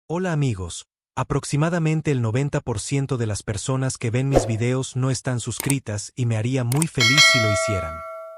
Hola amigos, aproximadamente el 90% de las personas que ven mis videos no están suscritas y me haría muy feliz si lo hicieran.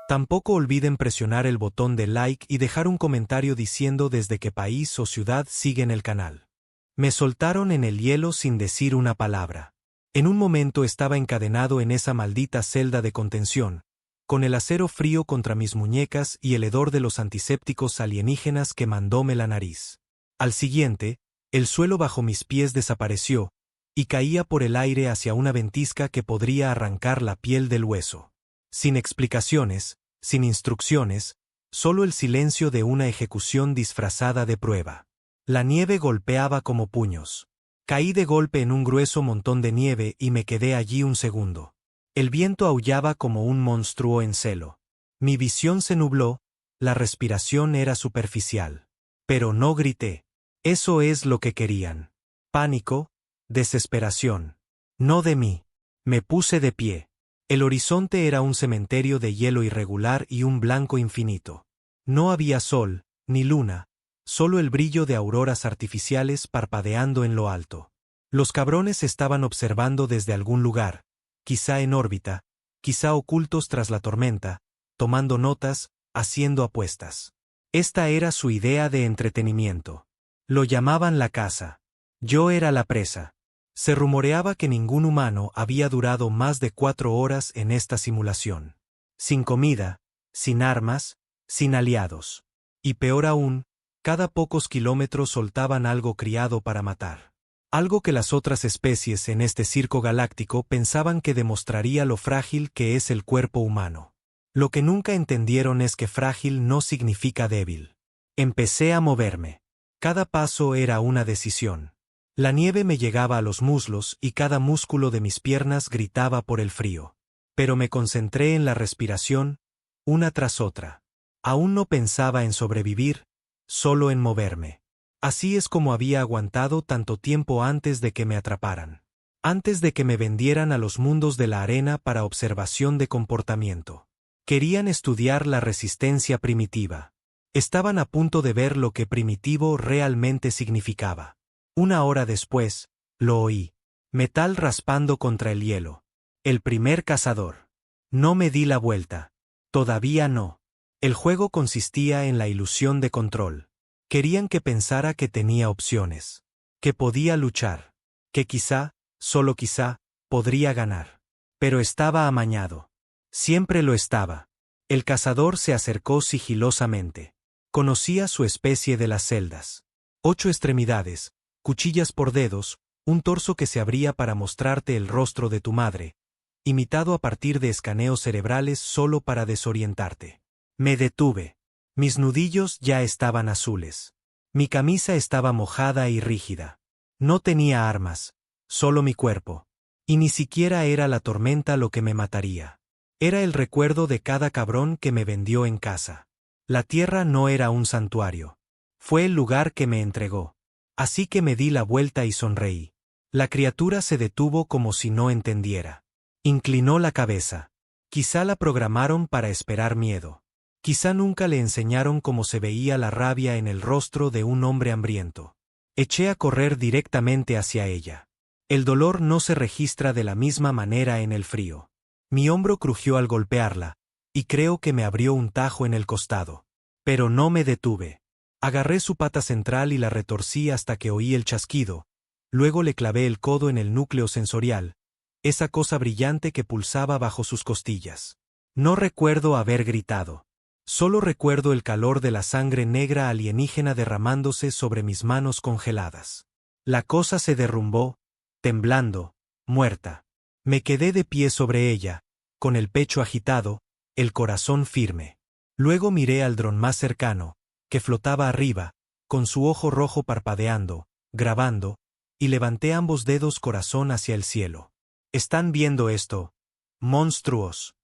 Tampoco olviden presionar el botón de like y dejar un comentario diciendo desde qué país o ciudad siguen el canal. Me soltaron en el hielo sin decir una palabra. En un momento estaba encadenado en esa maldita celda de contención, con el acero frío contra mis muñecas y el hedor de los antisépticos alienígenas que mandóme la nariz. Al siguiente, el suelo bajo mis pies desapareció, y caía por el aire hacia una ventisca que podría arrancar la piel del hueso. Sin explicaciones, sin instrucciones, solo el silencio de una ejecución disfrazada de prueba. La nieve golpeaba como puños. Caí de golpe en un grueso montón de nieve y me quedé allí un segundo. El viento aullaba como un monstruo en celo. Mi visión se nubló, la respiración era superficial. Pero no grité. Eso es lo que querían. Pánico, desesperación. No de mí. Me puse de pie. El horizonte era un cementerio de hielo irregular y un blanco infinito. No había sol, ni luna, solo el brillo de auroras artificiales parpadeando en lo alto. Los cabrones estaban observando desde algún lugar, quizá en órbita, quizá ocultos tras la tormenta, tomando notas, haciendo apuestas. Esta era su idea de entretenimiento. Lo llamaban la caza. Yo era la presa. Se rumoreaba que ningún humano había durado más de 4 horas en esta simulación. Sin comida, sin armas, sin aliados. Y peor aún, cada pocos kilómetros soltaban algo criado para matar. Algo que las otras especies en este circo galáctico pensaban que demostraría lo frágil que es el cuerpo humano. Lo que nunca entendieron es que frágil no significa débil. Empecé a moverme. Cada paso era una decisión. La nieve me llegaba a los muslos y cada músculo de mis piernas gritaba por el frío. Pero me concentré en la respiración, una tras otra. Aún no pensaba en sobrevivir, solo en moverme. Así es como había aguantado tanto tiempo antes de que me atraparan. Antes de que me vendieran a los mundos de la arena para observación de comportamiento. Querían estudiar la resistencia primitiva. Estaban a punto de ver lo que primitivo realmente significaba. 1 hora después, lo oí. Metal raspando contra el hielo. El primer cazador. No me di la vuelta. Todavía no. El juego consistía en la ilusión de control. Querían que pensara que tenía opciones. Que podía luchar. Que quizá, solo quizá, podría ganar. Pero estaba amañado. Siempre lo estaba. El cazador se acercó sigilosamente. Conocía su especie de las celdas. 8 extremidades, cuchillas por dedos, un torso que se abría para mostrarte el rostro de tu madre, imitado a partir de escaneos cerebrales solo para desorientarte. Me detuve. Mis nudillos ya estaban azules. Mi camisa estaba mojada y rígida. No tenía armas, solo mi cuerpo. Y ni siquiera era la tormenta lo que me mataría. Era el recuerdo de cada cabrón que me vendió en casa. La tierra no era un santuario. Fue el lugar que me entregó. Así que me di la vuelta y sonreí. La criatura se detuvo como si no entendiera. Inclinó la cabeza. Quizá la programaron para esperar miedo. Quizá nunca le enseñaron cómo se veía la rabia en el rostro de un hombre hambriento. Eché a correr directamente hacia ella. El dolor no se registra de la misma manera en el frío. Mi hombro crujió al golpearla, y creo que me abrió un tajo en el costado. Pero no me detuve. Agarré su pata central y la retorcí hasta que oí el chasquido, luego le clavé el codo en el núcleo sensorial, esa cosa brillante que pulsaba bajo sus costillas. No recuerdo haber gritado. Solo recuerdo el calor de la sangre negra alienígena derramándose sobre mis manos congeladas. La cosa se derrumbó, temblando, muerta. Me quedé de pie sobre ella, con el pecho agitado, el corazón firme. Luego miré al dron más cercano, que flotaba arriba, con su ojo rojo parpadeando, grabando, y levanté ambos dedos corazón hacia el cielo. ¿Están viendo esto? ¡Monstruos!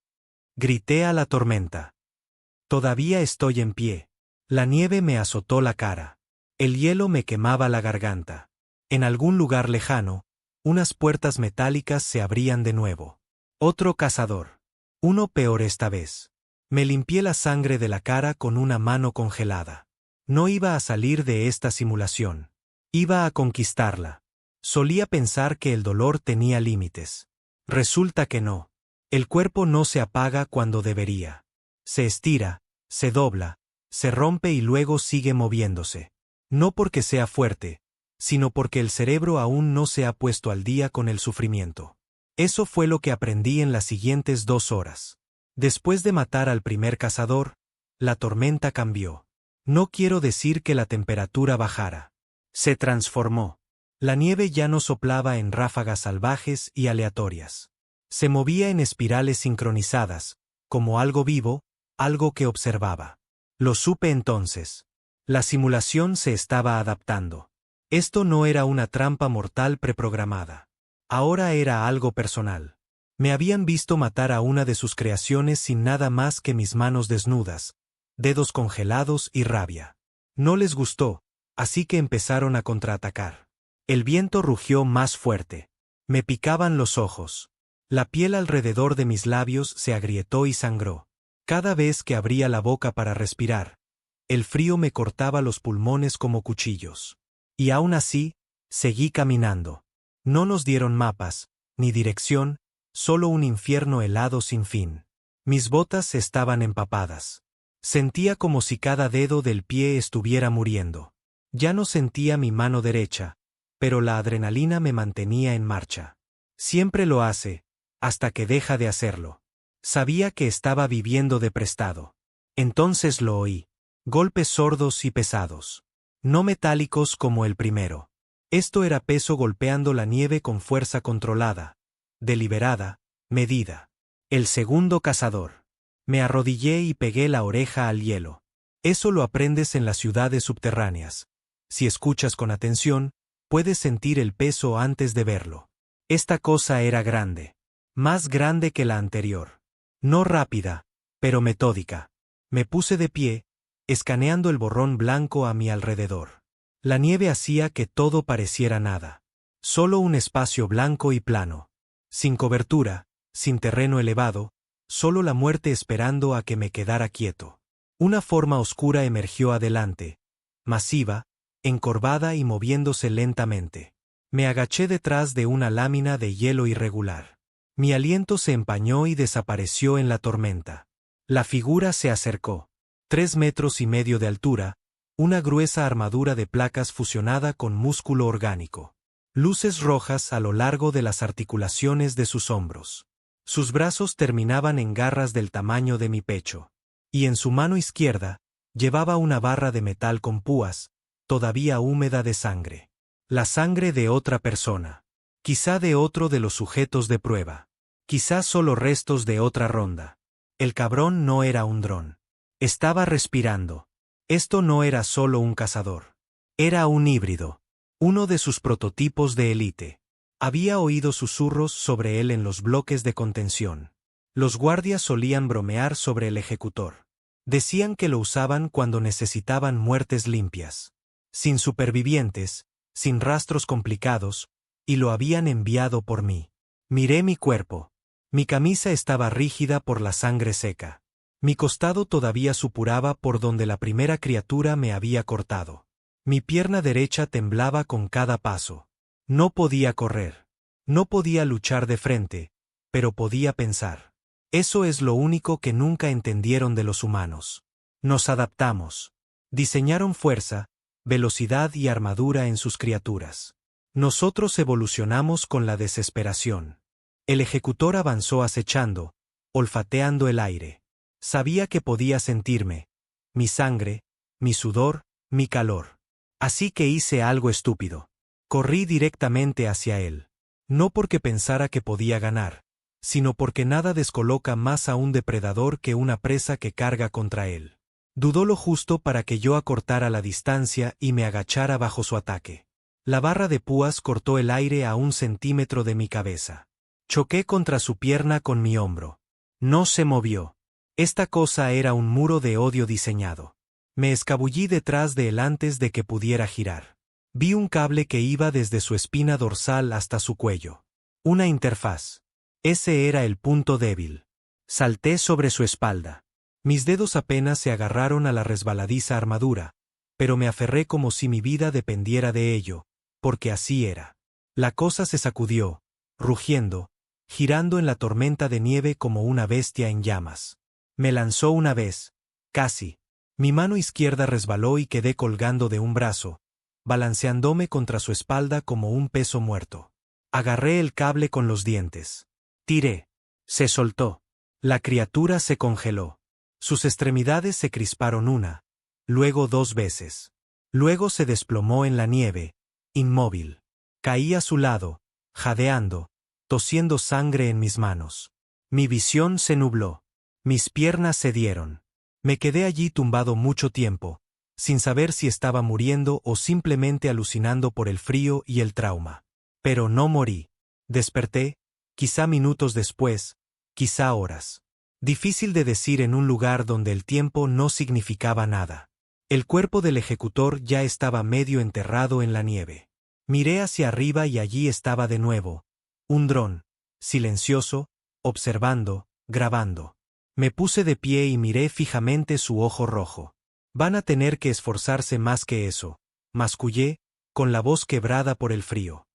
Grité a la tormenta. Todavía estoy en pie. La nieve me azotó la cara. El hielo me quemaba la garganta. En algún lugar lejano, unas puertas metálicas se abrían de nuevo. Otro cazador. Uno peor esta vez. Me limpié la sangre de la cara con una mano congelada. No iba a salir de esta simulación. Iba a conquistarla. Solía pensar que el dolor tenía límites. Resulta que no. El cuerpo no se apaga cuando debería. Se estira, se dobla, se rompe y luego sigue moviéndose. No porque sea fuerte, sino porque el cerebro aún no se ha puesto al día con el sufrimiento. Eso fue lo que aprendí en las siguientes 2 horas. Después de matar al primer cazador, la tormenta cambió. No quiero decir que la temperatura bajara. Se transformó. La nieve ya no soplaba en ráfagas salvajes y aleatorias. Se movía en espirales sincronizadas, como algo vivo, algo que observaba. Lo supe entonces. La simulación se estaba adaptando. Esto no era una trampa mortal preprogramada. Ahora era algo personal. Me habían visto matar a una de sus creaciones sin nada más que mis manos desnudas, dedos congelados y rabia. No les gustó, así que empezaron a contraatacar. El viento rugió más fuerte. Me picaban los ojos. La piel alrededor de mis labios se agrietó y sangró. Cada vez que abría la boca para respirar, el frío me cortaba los pulmones como cuchillos. Y aún así, seguí caminando. No nos dieron mapas, ni dirección, solo un infierno helado sin fin. Mis botas estaban empapadas. Sentía como si cada dedo del pie estuviera muriendo. Ya no sentía mi mano derecha, pero la adrenalina me mantenía en marcha. Siempre lo hace, hasta que deja de hacerlo. Sabía que estaba viviendo de prestado. Entonces lo oí. Golpes sordos y pesados. No metálicos como el primero. Esto era peso golpeando la nieve con fuerza controlada, deliberada, medida. El segundo cazador. Me arrodillé y pegué la oreja al hielo. Eso lo aprendes en las ciudades subterráneas. Si escuchas con atención, puedes sentir el peso antes de verlo. Esta cosa era grande. Más grande que la anterior. No rápida, pero metódica. Me puse de pie, escaneando el borrón blanco a mi alrededor. La nieve hacía que todo pareciera nada. Solo un espacio blanco y plano. Sin cobertura, sin terreno elevado, solo la muerte esperando a que me quedara quieto. Una forma oscura emergió adelante, masiva, encorvada y moviéndose lentamente. Me agaché detrás de una lámina de hielo irregular. Mi aliento se empañó y desapareció en la tormenta. La figura se acercó. 3,5 metros de altura, una gruesa armadura de placas fusionada con músculo orgánico. Luces rojas a lo largo de las articulaciones de sus hombros. Sus brazos terminaban en garras del tamaño de mi pecho. Y en su mano izquierda, llevaba una barra de metal con púas, todavía húmeda de sangre. La sangre de otra persona. Quizá de otro de los sujetos de prueba. Quizá solo restos de otra ronda. El cabrón no era un dron. Estaba respirando. Esto no era solo un cazador. Era un híbrido. Uno de sus prototipos de élite. Había oído susurros sobre él en los bloques de contención. Los guardias solían bromear sobre el ejecutor. Decían que lo usaban cuando necesitaban muertes limpias. Sin supervivientes, sin rastros complicados, y lo habían enviado por mí. Miré mi cuerpo. Mi camisa estaba rígida por la sangre seca. Mi costado todavía supuraba por donde la primera criatura me había cortado. Mi pierna derecha temblaba con cada paso. No podía correr. No podía luchar de frente, pero podía pensar. Eso es lo único que nunca entendieron de los humanos. Nos adaptamos. Diseñaron fuerza, velocidad y armadura en sus criaturas. Nosotros evolucionamos con la desesperación. El ejecutor avanzó acechando, olfateando el aire. Sabía que podía sentirme, mi sangre, mi sudor, mi calor. Así que hice algo estúpido. Corrí directamente hacia él. No porque pensara que podía ganar, sino porque nada descoloca más a un depredador que una presa que carga contra él. Dudó lo justo para que yo acortara la distancia y me agachara bajo su ataque. La barra de púas cortó el aire a 1 centímetro de mi cabeza. Choqué contra su pierna con mi hombro. No se movió. Esta cosa era un muro de odio diseñado. Me escabullí detrás de él antes de que pudiera girar. Vi un cable que iba desde su espina dorsal hasta su cuello. Una interfaz. Ese era el punto débil. Salté sobre su espalda. Mis dedos apenas se agarraron a la resbaladiza armadura, pero me aferré como si mi vida dependiera de ello, porque así era. La cosa se sacudió, rugiendo, girando en la tormenta de nieve como una bestia en llamas. Me lanzó una vez, casi. Mi mano izquierda resbaló y quedé colgando de un brazo, balanceándome contra su espalda como un peso muerto. Agarré el cable con los dientes. Tiré. Se soltó. La criatura se congeló. Sus extremidades se crisparon una, luego 2 veces. Luego se desplomó en la nieve, inmóvil. Caí a su lado, jadeando, tosiendo sangre en mis manos. Mi visión se nubló. Mis piernas cedieron. Me quedé allí tumbado mucho tiempo, sin saber si estaba muriendo o simplemente alucinando por el frío y el trauma. Pero no morí. Desperté, quizá minutos después, quizá horas. Difícil de decir en un lugar donde el tiempo no significaba nada. El cuerpo del ejecutor ya estaba medio enterrado en la nieve. Miré hacia arriba y allí estaba de nuevo, un dron, silencioso, observando, grabando. Me puse de pie y miré fijamente su ojo rojo. Van a tener que esforzarse más que eso, mascullé, con la voz quebrada por el frío.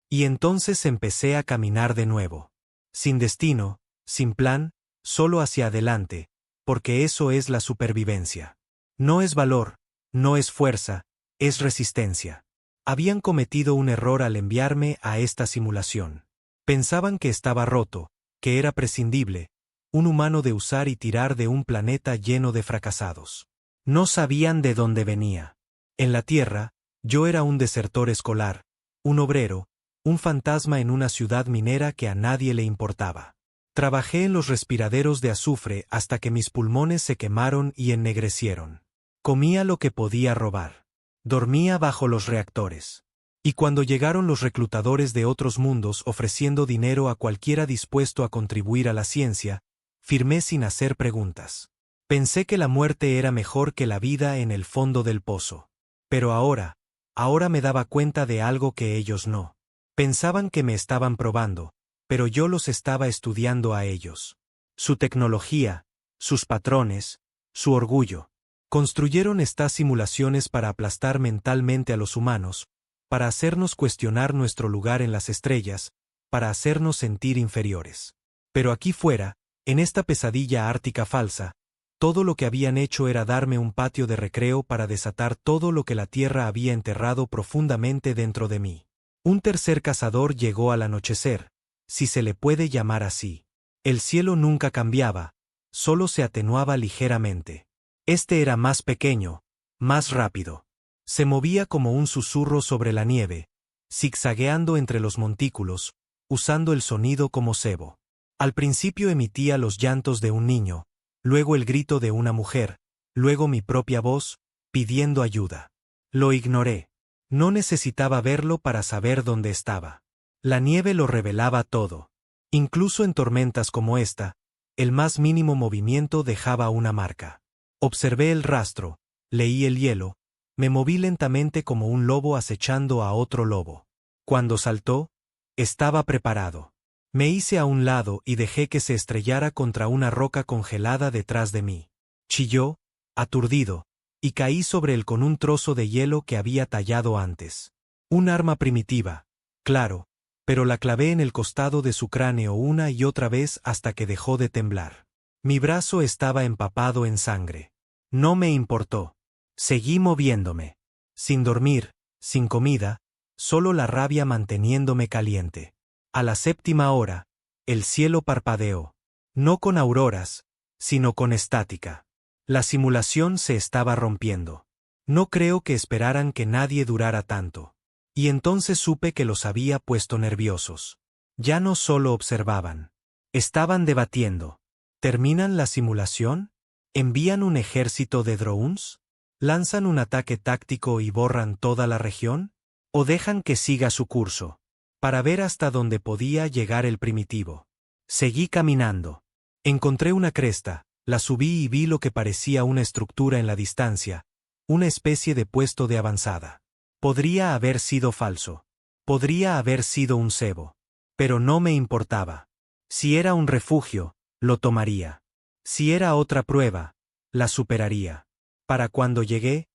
Y entonces empecé a caminar de nuevo. Sin destino, sin plan, solo hacia adelante, porque eso es la supervivencia. No es valor, no es fuerza, es resistencia. Habían cometido un error al enviarme a esta simulación. Pensaban que estaba roto, que era prescindible, un humano de usar y tirar de un planeta lleno de fracasados. No sabían de dónde venía. En la Tierra, yo era un desertor escolar, un obrero, un fantasma en una ciudad minera que a nadie le importaba. Trabajé en los respiraderos de azufre hasta que mis pulmones se quemaron y ennegrecieron. Comía lo que podía robar. Dormía bajo los reactores. Y cuando llegaron los reclutadores de otros mundos ofreciendo dinero a cualquiera dispuesto a contribuir a la ciencia, firmé sin hacer preguntas. Pensé que la muerte era mejor que la vida en el fondo del pozo. Pero ahora me daba cuenta de algo que ellos no. Pensaban que me estaban probando, pero yo los estaba estudiando a ellos. Su tecnología, sus patrones, su orgullo. Construyeron estas simulaciones para aplastar mentalmente a los humanos, para hacernos cuestionar nuestro lugar en las estrellas, para hacernos sentir inferiores. Pero aquí fuera, en esta pesadilla ártica falsa, todo lo que habían hecho era darme un patio de recreo para desatar todo lo que la Tierra había enterrado profundamente dentro de mí. Un tercer cazador llegó al anochecer, si se le puede llamar así. El cielo nunca cambiaba, solo se atenuaba ligeramente. Este era más pequeño, más rápido. Se movía como un susurro sobre la nieve, zigzagueando entre los montículos, usando el sonido como cebo. Al principio emitía los llantos de un niño, luego el grito de una mujer, luego mi propia voz, pidiendo ayuda. Lo ignoré. No necesitaba verlo para saber dónde estaba. La nieve lo revelaba todo. Incluso en tormentas como esta, el más mínimo movimiento dejaba una marca. Observé el rastro, leí el hielo, me moví lentamente como un lobo acechando a otro lobo. Cuando saltó, estaba preparado. Me hice a un lado y dejé que se estrellara contra una roca congelada detrás de mí. Chilló, aturdido, y caí sobre él con un trozo de hielo que había tallado antes. Un arma primitiva, claro, pero la clavé en el costado de su cráneo una y otra vez hasta que dejó de temblar. Mi brazo estaba empapado en sangre. No me importó. Seguí moviéndome. Sin dormir, sin comida, solo la rabia manteniéndome caliente. A la 7ª hora, el cielo parpadeó. No con auroras, sino con estática. La simulación se estaba rompiendo. No creo que esperaran que nadie durara tanto. Y entonces supe que los había puesto nerviosos. Ya no solo observaban. Estaban debatiendo. ¿Terminan la simulación? ¿Envían un ejército de drones? ¿Lanzan un ataque táctico y borran toda la región? ¿O dejan que siga su curso? Para ver hasta dónde podía llegar el primitivo. Seguí caminando. Encontré una cresta, la subí y vi lo que parecía una estructura en la distancia, una especie de puesto de avanzada. Podría haber sido falso. Podría haber sido un cebo. Pero no me importaba. Si era un refugio, lo tomaría. Si era otra prueba, la superaría. Para cuando llegué,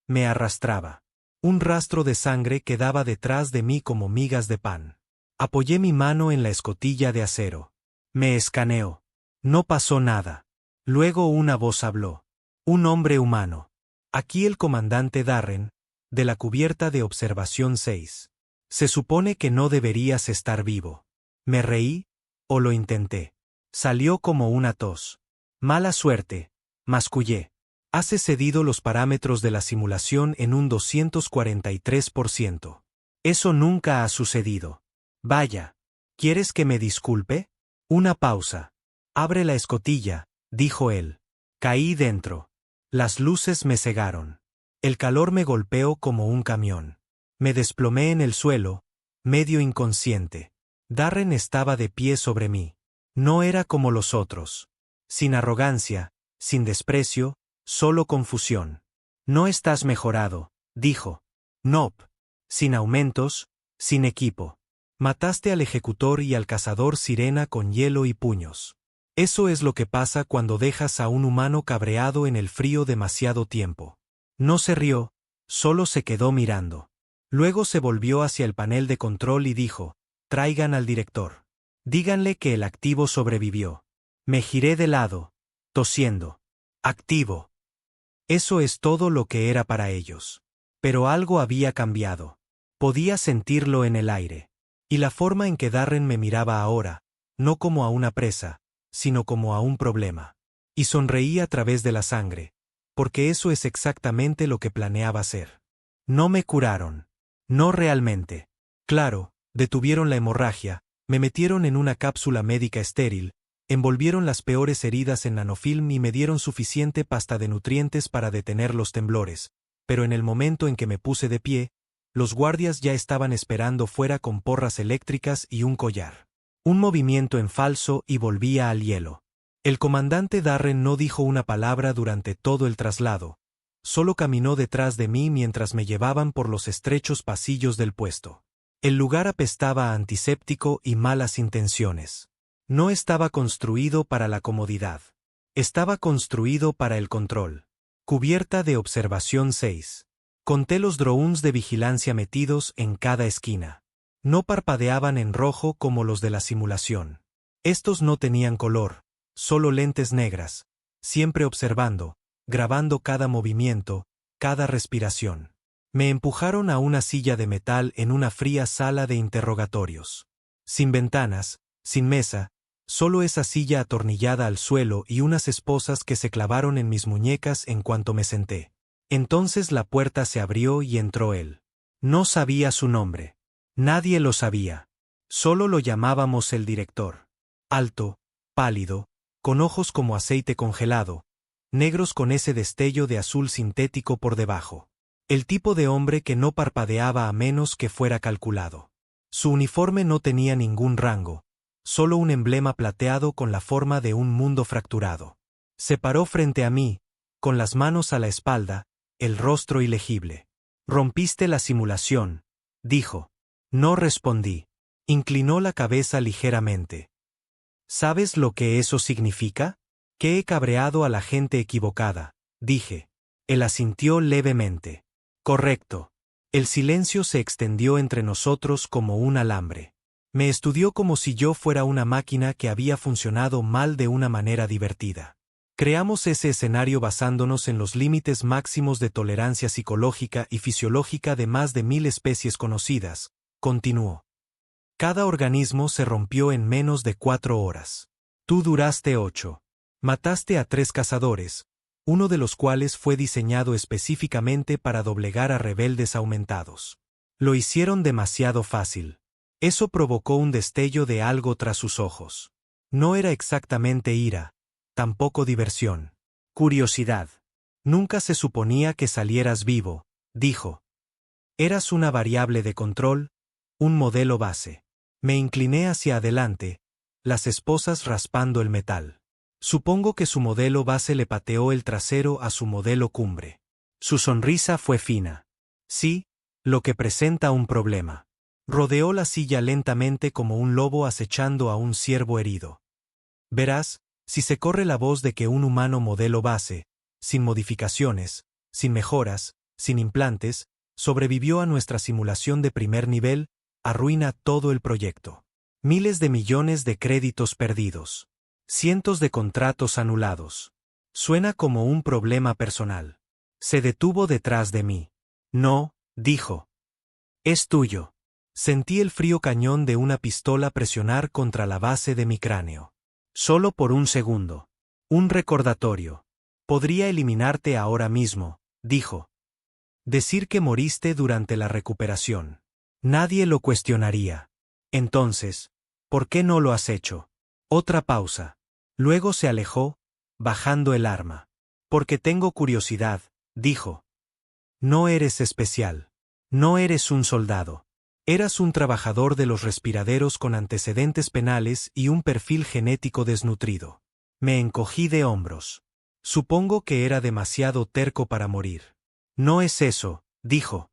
Me arrastraba. Un rastro de sangre quedaba detrás de mí como migas de pan. Apoyé mi mano en la escotilla de acero. Me escaneó. No pasó nada. Luego una voz habló. Un hombre humano. Aquí el comandante Darren, de la cubierta de observación 6. Se supone que no deberías estar vivo. Me reí, o lo intenté. Salió como una tos. Mala suerte, mascullé. Has excedido los parámetros de la simulación en un 243%. Eso nunca ha sucedido. Vaya. ¿Quieres que me disculpe? Una pausa. Abre la escotilla, dijo él. Caí dentro. Las luces me cegaron. El calor me golpeó como un camión. Me desplomé en el suelo, medio inconsciente. Darren estaba de pie sobre mí. No era como los otros. Sin arrogancia, sin desprecio, solo confusión. No estás mejorado, dijo. Nope. Sin aumentos, sin equipo. Mataste al ejecutor y al cazador sirena con hielo y puños. Eso es lo que pasa cuando dejas a un humano cabreado en el frío demasiado tiempo. No se rió, solo se quedó mirando. Luego se volvió hacia el panel de control y dijo, traigan al director. Díganle que el activo sobrevivió. Me giré de lado, tosiendo. Activo. Eso es todo lo que era para ellos. Pero algo había cambiado. Podía sentirlo en el aire. Y la forma en que Darren me miraba ahora, no como a una presa, sino como a un problema. Y sonreí a través de la sangre, porque eso es exactamente lo que planeaba hacer. No me curaron. No realmente. Claro, detuvieron la hemorragia, me metieron en una cápsula médica estéril, envolvieron las peores heridas en nanofilm y me dieron suficiente pasta de nutrientes para detener los temblores, pero en el momento en que me puse de pie, los guardias ya estaban esperando fuera con porras eléctricas y un collar. Un movimiento en falso y volvía al hielo. El comandante Darren no dijo una palabra durante todo el traslado, solo caminó detrás de mí mientras me llevaban por los estrechos pasillos del puesto. El lugar apestaba a antiséptico y malas intenciones. No estaba construido para la comodidad. Estaba construido para el control. Cubierta de observación 6. Conté los drones de vigilancia metidos en cada esquina. No parpadeaban en rojo como los de la simulación. Estos no tenían color, solo lentes negras, siempre observando, grabando cada movimiento, cada respiración. Me empujaron a una silla de metal en una fría sala de interrogatorios. Sin ventanas, sin mesa, solo esa silla atornillada al suelo y unas esposas que se clavaron en mis muñecas en cuanto me senté. Entonces la puerta se abrió y entró él. No sabía su nombre. Nadie lo sabía. Solo lo llamábamos el director. Alto, pálido, con ojos como aceite congelado, negros con ese destello de azul sintético por debajo. El tipo de hombre que no parpadeaba a menos que fuera calculado. Su uniforme no tenía ningún rango, solo un emblema plateado con la forma de un mundo fracturado. Se paró frente a mí, con las manos a la espalda, el rostro ilegible. Rompiste la simulación, dijo. No respondí. Inclinó la cabeza ligeramente. ¿Sabes lo que eso significa? Que he cabreado a la gente equivocada, dije. Él asintió levemente. Correcto. El silencio se extendió entre nosotros como un alambre. Me estudió como si yo fuera una máquina que había funcionado mal de una manera divertida. Creamos ese escenario basándonos en los límites máximos de tolerancia psicológica y fisiológica de más de 1000 especies conocidas, continuó. Cada organismo se rompió en menos de 4 horas. Tú duraste 8. Mataste a 3 cazadores, uno de los cuales fue diseñado específicamente para doblegar a rebeldes aumentados. Lo hicieron demasiado fácil. Eso provocó un destello de algo tras sus ojos. No era exactamente ira, tampoco diversión. Curiosidad. Nunca se suponía que salieras vivo, dijo. Eras una variable de control, un modelo base. Me incliné hacia adelante, las esposas raspando el metal. Supongo que su modelo base le pateó el trasero a su modelo cumbre. Su sonrisa fue fina. Sí, lo que presenta un problema. Rodeó la silla lentamente como un lobo acechando a un ciervo herido. Verás, si se corre la voz de que un humano modelo base, sin modificaciones, sin mejoras, sin implantes, sobrevivió a nuestra simulación de primer nivel, arruina todo el proyecto. Miles de millones de créditos perdidos. Cientos de contratos anulados. Suena como un problema personal. Se detuvo detrás de mí. No, dijo. Es tuyo. Sentí el frío cañón de una pistola presionar contra la base de mi cráneo. Solo por un segundo. Un recordatorio. Podría eliminarte ahora mismo, dijo. Decir que moriste durante la recuperación. Nadie lo cuestionaría. Entonces, ¿por qué no lo has hecho? Otra pausa. Luego se alejó, bajando el arma. Porque tengo curiosidad, dijo. No eres especial. No eres un soldado. Eras un trabajador de los respiraderos con antecedentes penales y un perfil genético desnutrido. Me encogí de hombros. Supongo que era demasiado terco para morir. No es eso, dijo.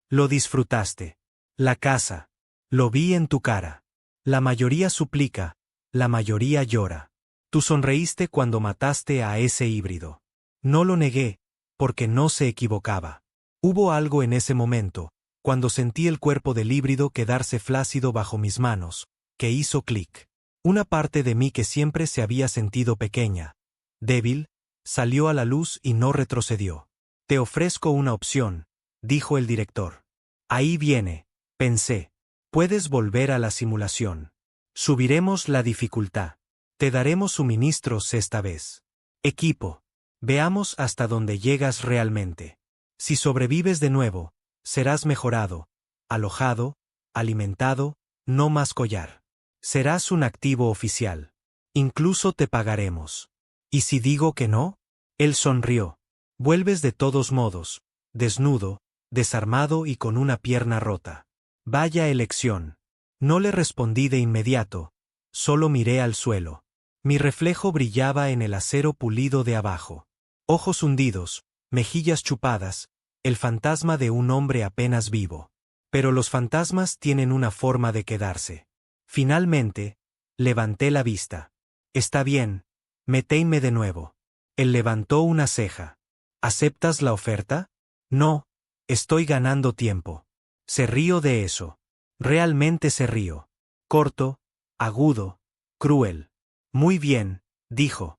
Lo disfrutaste. La casa. Lo vi en tu cara. La mayoría suplica, la mayoría llora. Tú sonreíste cuando mataste a ese híbrido. No lo negué, porque no se equivocaba. Hubo algo en ese momento, cuando sentí el cuerpo del híbrido quedarse flácido bajo mis manos, que hizo clic. Una parte de mí que siempre se había sentido pequeña, débil, salió a la luz y no retrocedió. Te ofrezco una opción, dijo el director. Ahí viene, pensé. Puedes volver a la simulación. Subiremos la dificultad. Te daremos suministros esta vez. Equipo. Veamos hasta dónde llegas realmente. Si sobrevives de nuevo, serás mejorado, alojado, alimentado, no más collar. Serás un activo oficial. Incluso te pagaremos. ¿Y si digo que no? Él sonrió. Vuelves de todos modos, desnudo, desarmado y con una pierna rota. Vaya elección. No le respondí de inmediato, solo miré al suelo. Mi reflejo brillaba en el acero pulido de abajo. Ojos hundidos, mejillas chupadas, el fantasma de un hombre apenas vivo. Pero los fantasmas tienen una forma de quedarse. Finalmente, levanté la vista. Está bien, metéime de nuevo. Él levantó una ceja. ¿Aceptas la oferta? No, estoy ganando tiempo. Se río de eso. Realmente se río. Corto, agudo, cruel. Muy bien, dijo.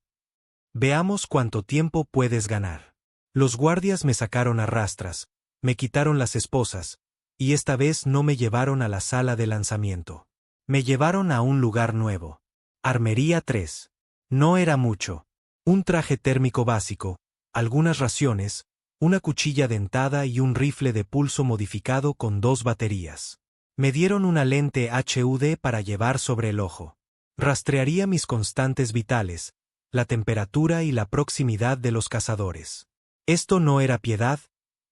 Veamos cuánto tiempo puedes ganar. Los guardias me sacaron a rastras, me quitaron las esposas, y esta vez no me llevaron a la sala de lanzamiento. Me llevaron a un lugar nuevo. Armería 3. No era mucho. Un traje térmico básico, algunas raciones, una cuchilla dentada y un rifle de pulso modificado con 2 baterías. Me dieron una lente HUD para llevar sobre el ojo. Rastrearía mis constantes vitales, la temperatura y la proximidad de los cazadores. Esto no era piedad,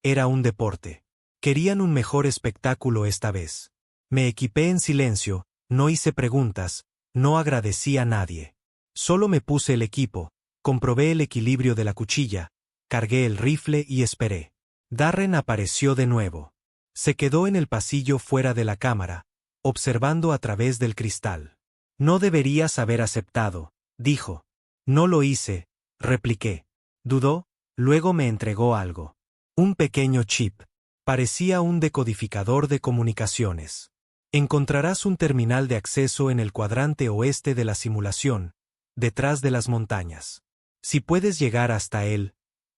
era un deporte. Querían un mejor espectáculo esta vez. Me equipé en silencio, no hice preguntas, no agradecí a nadie. Solo me puse el equipo, comprobé el equilibrio de la cuchilla, cargué el rifle y esperé. Darren apareció de nuevo. Se quedó en el pasillo fuera de la cámara, observando a través del cristal. No deberías haber aceptado, dijo. No lo hice, repliqué. Dudó, luego me entregó algo. Un pequeño chip. Parecía un decodificador de comunicaciones. Encontrarás un terminal de acceso en el cuadrante oeste de la simulación, detrás de las montañas. Si puedes llegar hasta él,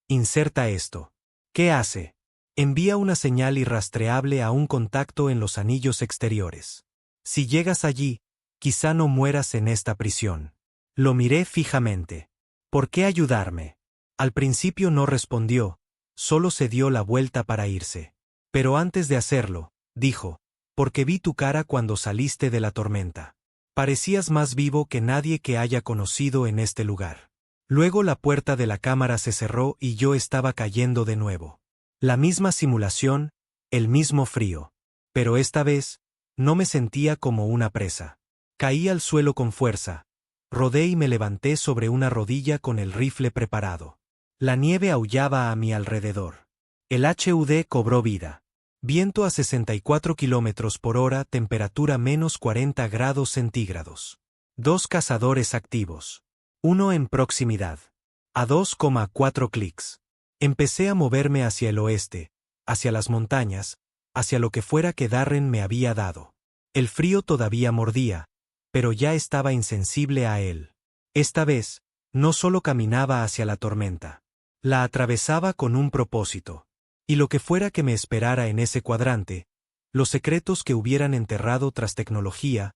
inserta esto. ¿Qué hace? Envía una señal irrastreable a un contacto en los anillos exteriores. Si llegas allí, quizá no mueras en esta prisión. Lo miré fijamente. ¿Por qué ayudarme? Al principio no respondió, solo se dio la vuelta para irse. Pero antes de hacerlo, dijo, porque vi tu cara cuando saliste de la tormenta. Parecías más vivo que nadie que haya conocido en este lugar. Luego la puerta de la cámara se cerró y yo estaba cayendo de nuevo. La misma simulación, el mismo frío. Pero esta vez, no me sentía como una presa. Caí al suelo con fuerza. Rodé y me levanté sobre una rodilla con el rifle preparado. La nieve aullaba a mi alrededor. El HUD cobró vida. Viento a 64 km/h, temperatura menos 40 grados centígrados. 2 cazadores activos. 1 en proximidad. A 2,4 clics. Empecé a moverme hacia el oeste, hacia las montañas, hacia lo que fuera que Darren me había dado. El frío todavía mordía, pero ya estaba insensible a él. Esta vez, no solo caminaba hacia la tormenta. La atravesaba con un propósito. Y lo que fuera que me esperara en ese cuadrante, los secretos que hubieran enterrado tras tecnología,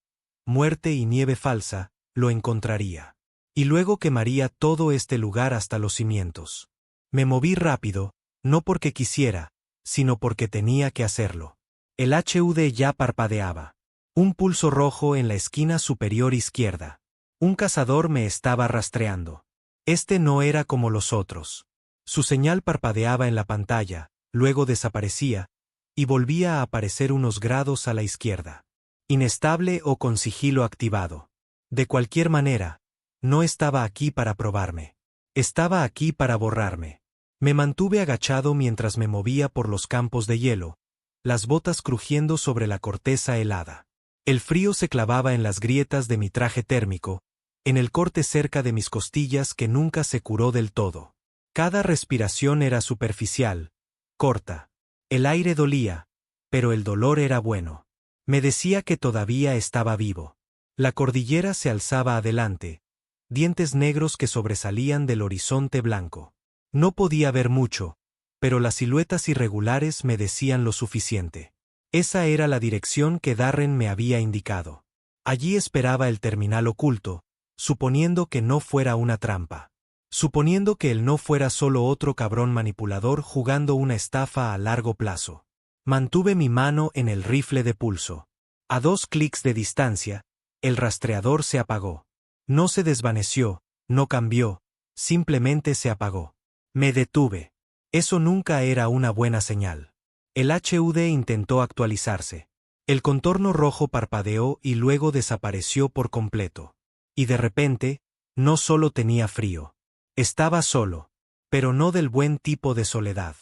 muerte y nieve falsa, lo encontraría. Y luego quemaría todo este lugar hasta los cimientos. Me moví rápido, no porque quisiera, sino porque tenía que hacerlo. El HUD ya parpadeaba. Un pulso rojo en la esquina superior izquierda. Un cazador me estaba rastreando. Este no era como los otros. Su señal parpadeaba en la pantalla, luego desaparecía, y volvía a aparecer unos grados a la izquierda. Inestable o con sigilo activado. De cualquier manera, no estaba aquí para probarme. Estaba aquí para borrarme. Me mantuve agachado mientras me movía por los campos de hielo, las botas crujiendo sobre la corteza helada. El frío se clavaba en las grietas de mi traje térmico, en el corte cerca de mis costillas que nunca se curó del todo. Cada respiración era superficial, corta. El aire dolía, pero el dolor era bueno. Me decía que todavía estaba vivo. La cordillera se alzaba adelante, dientes negros que sobresalían del horizonte blanco. No podía ver mucho, pero las siluetas irregulares me decían lo suficiente. Esa era la dirección que Darren me había indicado. Allí esperaba el terminal oculto, suponiendo que no fuera una trampa. Suponiendo que él no fuera solo otro cabrón manipulador jugando una estafa a largo plazo. Mantuve mi mano en el rifle de pulso. A 2 clics de distancia, el rastreador se apagó. No se desvaneció, no cambió, simplemente se apagó. Me detuve. Eso nunca era una buena señal. El HUD intentó actualizarse. El contorno rojo parpadeó y luego desapareció por completo. Y de repente, no solo tenía frío. Estaba solo, pero no del buen tipo de soledad.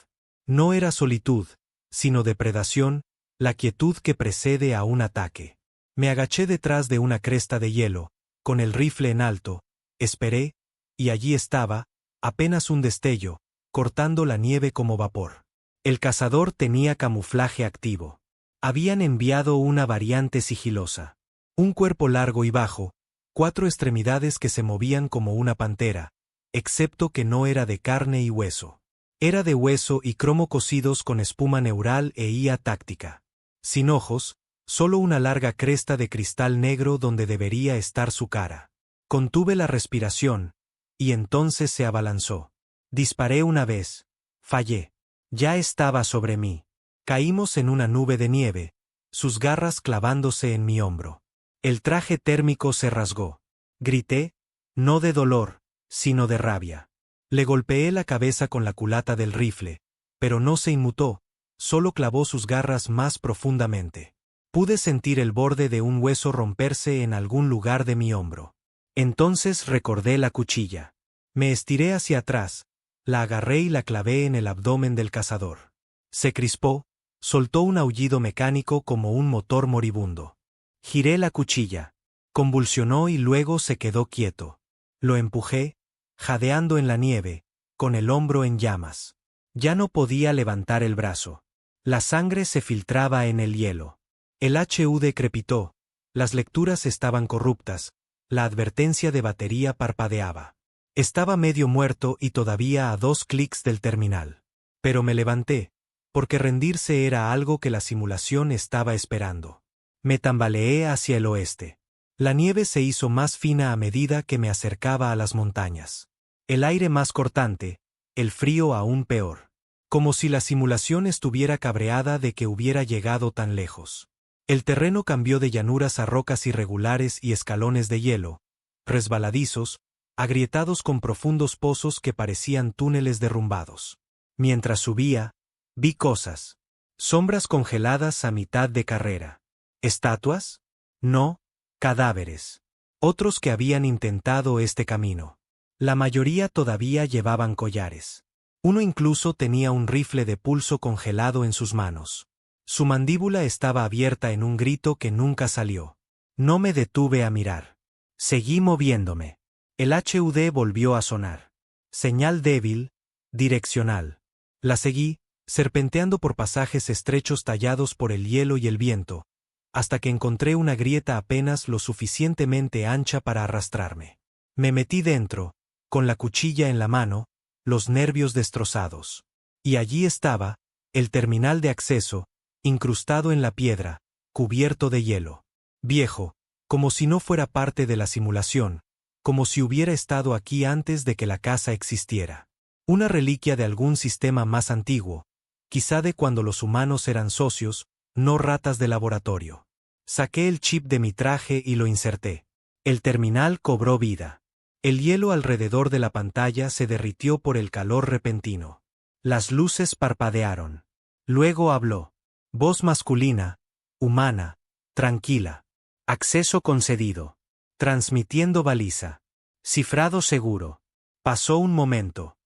No era solitud, sino depredación, la quietud que precede a un ataque. Me agaché detrás de una cresta de hielo, con el rifle en alto, esperé, y allí estaba, apenas un destello, cortando la nieve como vapor. El cazador tenía camuflaje activo. Habían enviado una variante sigilosa. Un cuerpo largo y bajo, 4 extremidades que se movían como una pantera, excepto que no era de carne y hueso. Era de hueso y cromo cosidos con espuma neural e IA táctica. Sin ojos, solo una larga cresta de cristal negro donde debería estar su cara. Contuve la respiración, y entonces se abalanzó. Disparé una vez. Fallé. Ya estaba sobre mí. Caímos en una nube de nieve, sus garras clavándose en mi hombro. El traje térmico se rasgó. Grité, no de dolor, sino de rabia. Le golpeé la cabeza con la culata del rifle, pero no se inmutó, solo clavó sus garras más profundamente. Pude sentir el borde de un hueso romperse en algún lugar de mi hombro. Entonces recordé la cuchilla. Me estiré hacia atrás, la agarré y la clavé en el abdomen del cazador. Se crispó, soltó un aullido mecánico como un motor moribundo. Giré la cuchilla. Convulsionó y luego se quedó quieto. Lo empujé, jadeando en la nieve, con el hombro en llamas. Ya no podía levantar el brazo. La sangre se filtraba en el hielo. El HUD crepitó, las lecturas estaban corruptas, la advertencia de batería parpadeaba. Estaba medio muerto y todavía a 2 clics del terminal. Pero me levanté, porque rendirse era algo que la simulación estaba esperando. Me tambaleé hacia el oeste. La nieve se hizo más fina a medida que me acercaba a las montañas. El aire más cortante, el frío aún peor. Como si la simulación estuviera cabreada de que hubiera llegado tan lejos. El terreno cambió de llanuras a rocas irregulares y escalones de hielo, resbaladizos, agrietados con profundos pozos que parecían túneles derrumbados. Mientras subía, vi cosas. Sombras congeladas a mitad de carrera. ¿Estatuas? No, cadáveres. Otros que habían intentado este camino. La mayoría todavía llevaban collares. Uno incluso tenía un rifle de pulso congelado en sus manos. Su mandíbula estaba abierta en un grito que nunca salió. No me detuve a mirar. Seguí moviéndome. El HUD volvió a sonar. Señal débil, direccional. La seguí, serpenteando por pasajes estrechos tallados por el hielo y el viento, hasta que encontré una grieta apenas lo suficientemente ancha para arrastrarme. Me metí dentro, con la cuchilla en la mano, los nervios destrozados. Y allí estaba, el terminal de acceso, incrustado en la piedra, cubierto de hielo. Viejo, como si no fuera parte de la simulación, como si hubiera estado aquí antes de que la casa existiera. Una reliquia de algún sistema más antiguo, quizá de cuando los humanos eran socios, no ratas de laboratorio. Saqué el chip de mi traje y lo inserté. El terminal cobró vida. El hielo alrededor de la pantalla se derritió por el calor repentino. Las luces parpadearon. Luego habló. Voz masculina, humana, tranquila. Acceso concedido. Transmitiendo baliza. Cifrado seguro. Pasó un momento.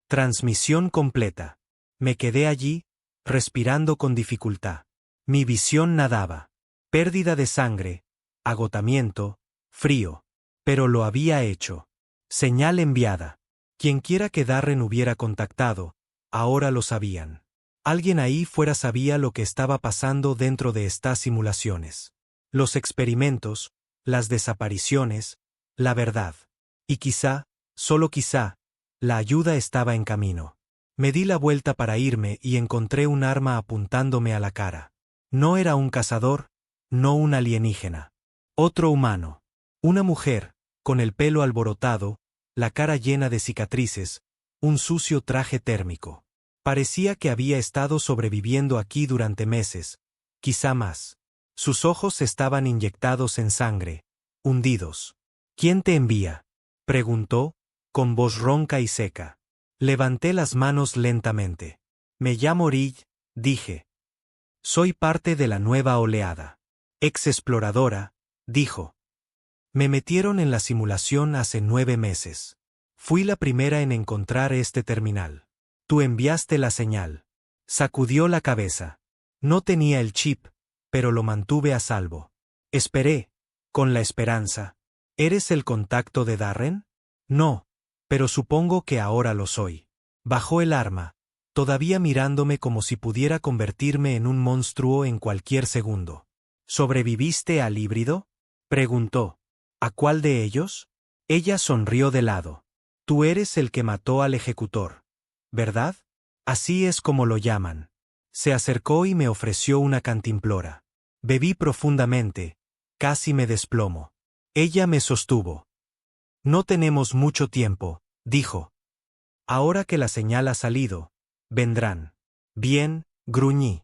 Transmisión completa. Me quedé allí, respirando con dificultad. Mi visión nadaba. Pérdida de sangre, agotamiento, frío. Pero lo había hecho. Señal enviada. Quienquiera que Darren hubiera contactado, ahora lo sabían. Alguien ahí fuera sabía lo que estaba pasando dentro de estas simulaciones. Los experimentos, las desapariciones, la verdad. Y quizá, solo quizá, la ayuda estaba en camino. Me di la vuelta para irme y encontré un arma apuntándome a la cara. No era un cazador, no un alienígena. Otro humano. Una mujer, con el pelo alborotado, la cara llena de cicatrices, un sucio traje térmico. Parecía que había estado sobreviviendo aquí durante meses, quizá más. Sus ojos estaban inyectados en sangre, hundidos. ¿Quién te envía?, preguntó, con voz ronca y seca. Levanté las manos lentamente. Me llamo Rill, dije. Soy parte de la nueva oleada. Ex-exploradora, dijo. Me metieron en la simulación hace 9 meses. Fui la primera en encontrar este terminal. Tú enviaste la señal. Sacudió la cabeza. No tenía el chip, pero lo mantuve a salvo. Esperé, con la esperanza. ¿Eres el contacto de Darren? No, pero supongo que ahora lo soy. Bajó el arma, todavía mirándome como si pudiera convertirme en un monstruo en cualquier segundo. ¿Sobreviviste al híbrido?, preguntó. ¿A cuál de ellos? Ella sonrió de lado. Tú eres el que mató al ejecutor, ¿verdad? Así es como lo llaman. Se acercó y me ofreció una cantimplora. Bebí profundamente, casi me desplomo. Ella me sostuvo. No tenemos mucho tiempo, dijo. Ahora que la señal ha salido, vendrán. Bien, gruñí.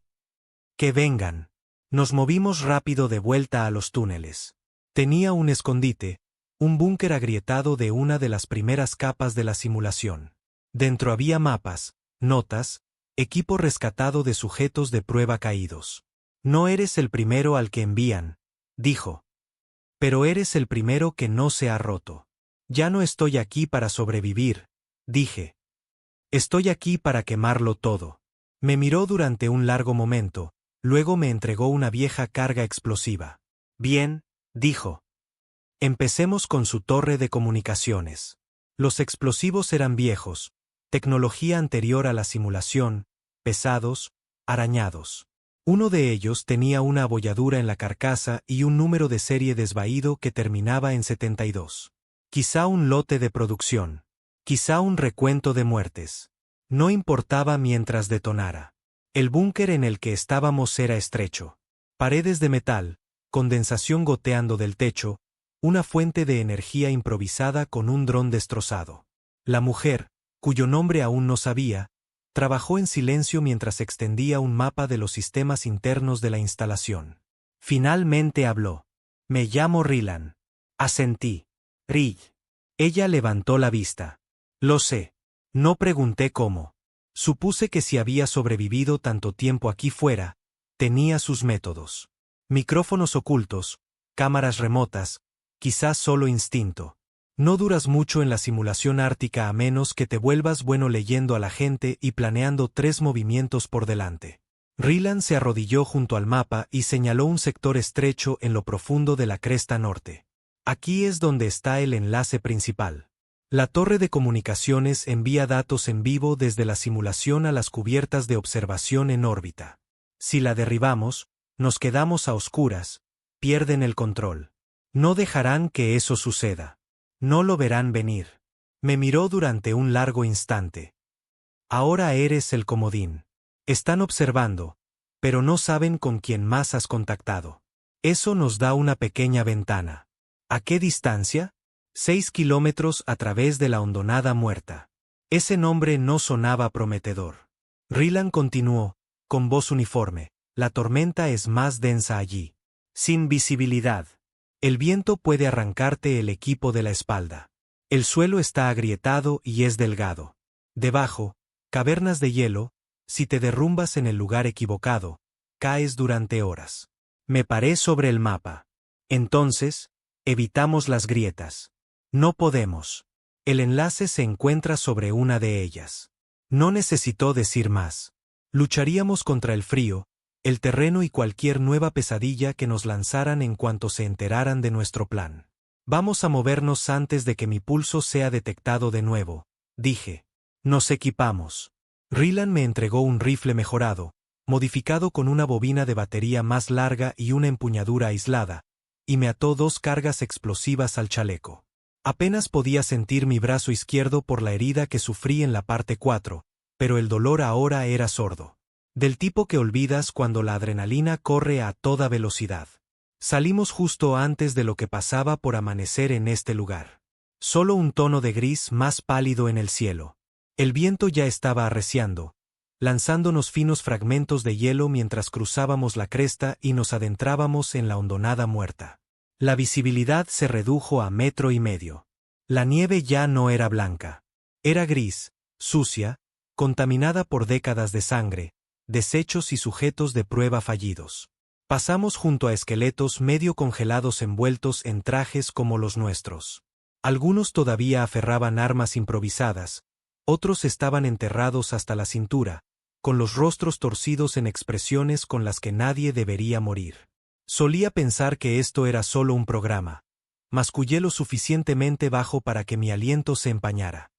Que vengan. Nos movimos rápido de vuelta a los túneles. Tenía un escondite, un búnker agrietado de una de las primeras capas de la simulación. Dentro había mapas, notas, equipo rescatado de sujetos de prueba caídos. No eres el primero al que envían, dijo. Pero eres el primero que no se ha roto. Ya no estoy aquí para sobrevivir, dije. Estoy aquí para quemarlo todo. Me miró durante un largo momento, luego me entregó una vieja carga explosiva. Bien, dijo. Empecemos con su torre de comunicaciones. Los explosivos eran viejos, tecnología anterior a la simulación, pesados, arañados. Uno de ellos tenía una abolladura en la carcasa y un número de serie desvaído que terminaba en 72. Quizá un lote de producción. Quizá un recuento de muertes. No importaba mientras detonara. El búnker en el que estábamos era estrecho. Paredes de metal, condensación goteando del techo, una fuente de energía improvisada con un dron destrozado. La mujer, cuyo nombre aún no sabía, trabajó en silencio mientras extendía un mapa de los sistemas internos de la instalación. Finalmente habló. Me llamo Rylan. Asentí. Rill. Ella levantó la vista. Lo sé. No pregunté cómo. Supuse que si había sobrevivido tanto tiempo aquí fuera, tenía sus métodos. Micrófonos ocultos, cámaras remotas, quizás solo instinto. No duras mucho en la simulación ártica a menos que te vuelvas bueno leyendo a la gente y planeando 3 movimientos por delante. Rylan se arrodilló junto al mapa y señaló un sector estrecho en lo profundo de la cresta norte. Aquí es donde está el enlace principal. La torre de comunicaciones envía datos en vivo desde la simulación a las cubiertas de observación en órbita. Si la derribamos, nos quedamos a oscuras, pierden el control. No dejarán que eso suceda. No lo verán venir. Me miró durante un largo instante. Ahora eres el comodín. Están observando, pero no saben con quién más has contactado. Eso nos da una pequeña ventana. ¿A qué distancia? 6 kilómetros a través de la hondonada muerta. Ese nombre no sonaba prometedor. Rylan continuó, con voz uniforme. La tormenta es más densa allí. Sin visibilidad. El viento puede arrancarte el equipo de la espalda. El suelo está agrietado y es delgado. Debajo, cavernas de hielo, si te derrumbas en el lugar equivocado, caes durante horas. Me paré sobre el mapa. Entonces, evitamos las grietas. No podemos. El enlace se encuentra sobre una de ellas. No necesitó decir más. Lucharíamos contra el frío, el terreno y cualquier nueva pesadilla que nos lanzaran en cuanto se enteraran de nuestro plan. Vamos a movernos antes de que mi pulso sea detectado de nuevo, dije. Nos equipamos. Rylan me entregó un rifle mejorado, modificado con una bobina de batería más larga y una empuñadura aislada, y me ató 2 cargas explosivas al chaleco. Apenas podía sentir mi brazo izquierdo por la herida que sufrí en la parte 4, pero el dolor ahora era sordo. Del tipo que olvidas cuando la adrenalina corre a toda velocidad. Salimos justo antes de lo que pasaba por amanecer en este lugar. Solo un tono de gris más pálido en el cielo. El viento ya estaba arreciando, lanzándonos finos fragmentos de hielo mientras cruzábamos la cresta y nos adentrábamos en la hondonada muerta. La visibilidad se redujo a 1,5 metros. La nieve ya no era blanca. Era gris, sucia, contaminada por décadas de sangre, desechos y sujetos de prueba fallidos. Pasamos junto a esqueletos medio congelados envueltos en trajes como los nuestros. Algunos todavía aferraban armas improvisadas, otros estaban enterrados hasta la cintura, con los rostros torcidos en expresiones con las que nadie debería morir. Solía pensar que esto era solo un programa. Mascullé lo suficientemente bajo para que mi aliento se empañara.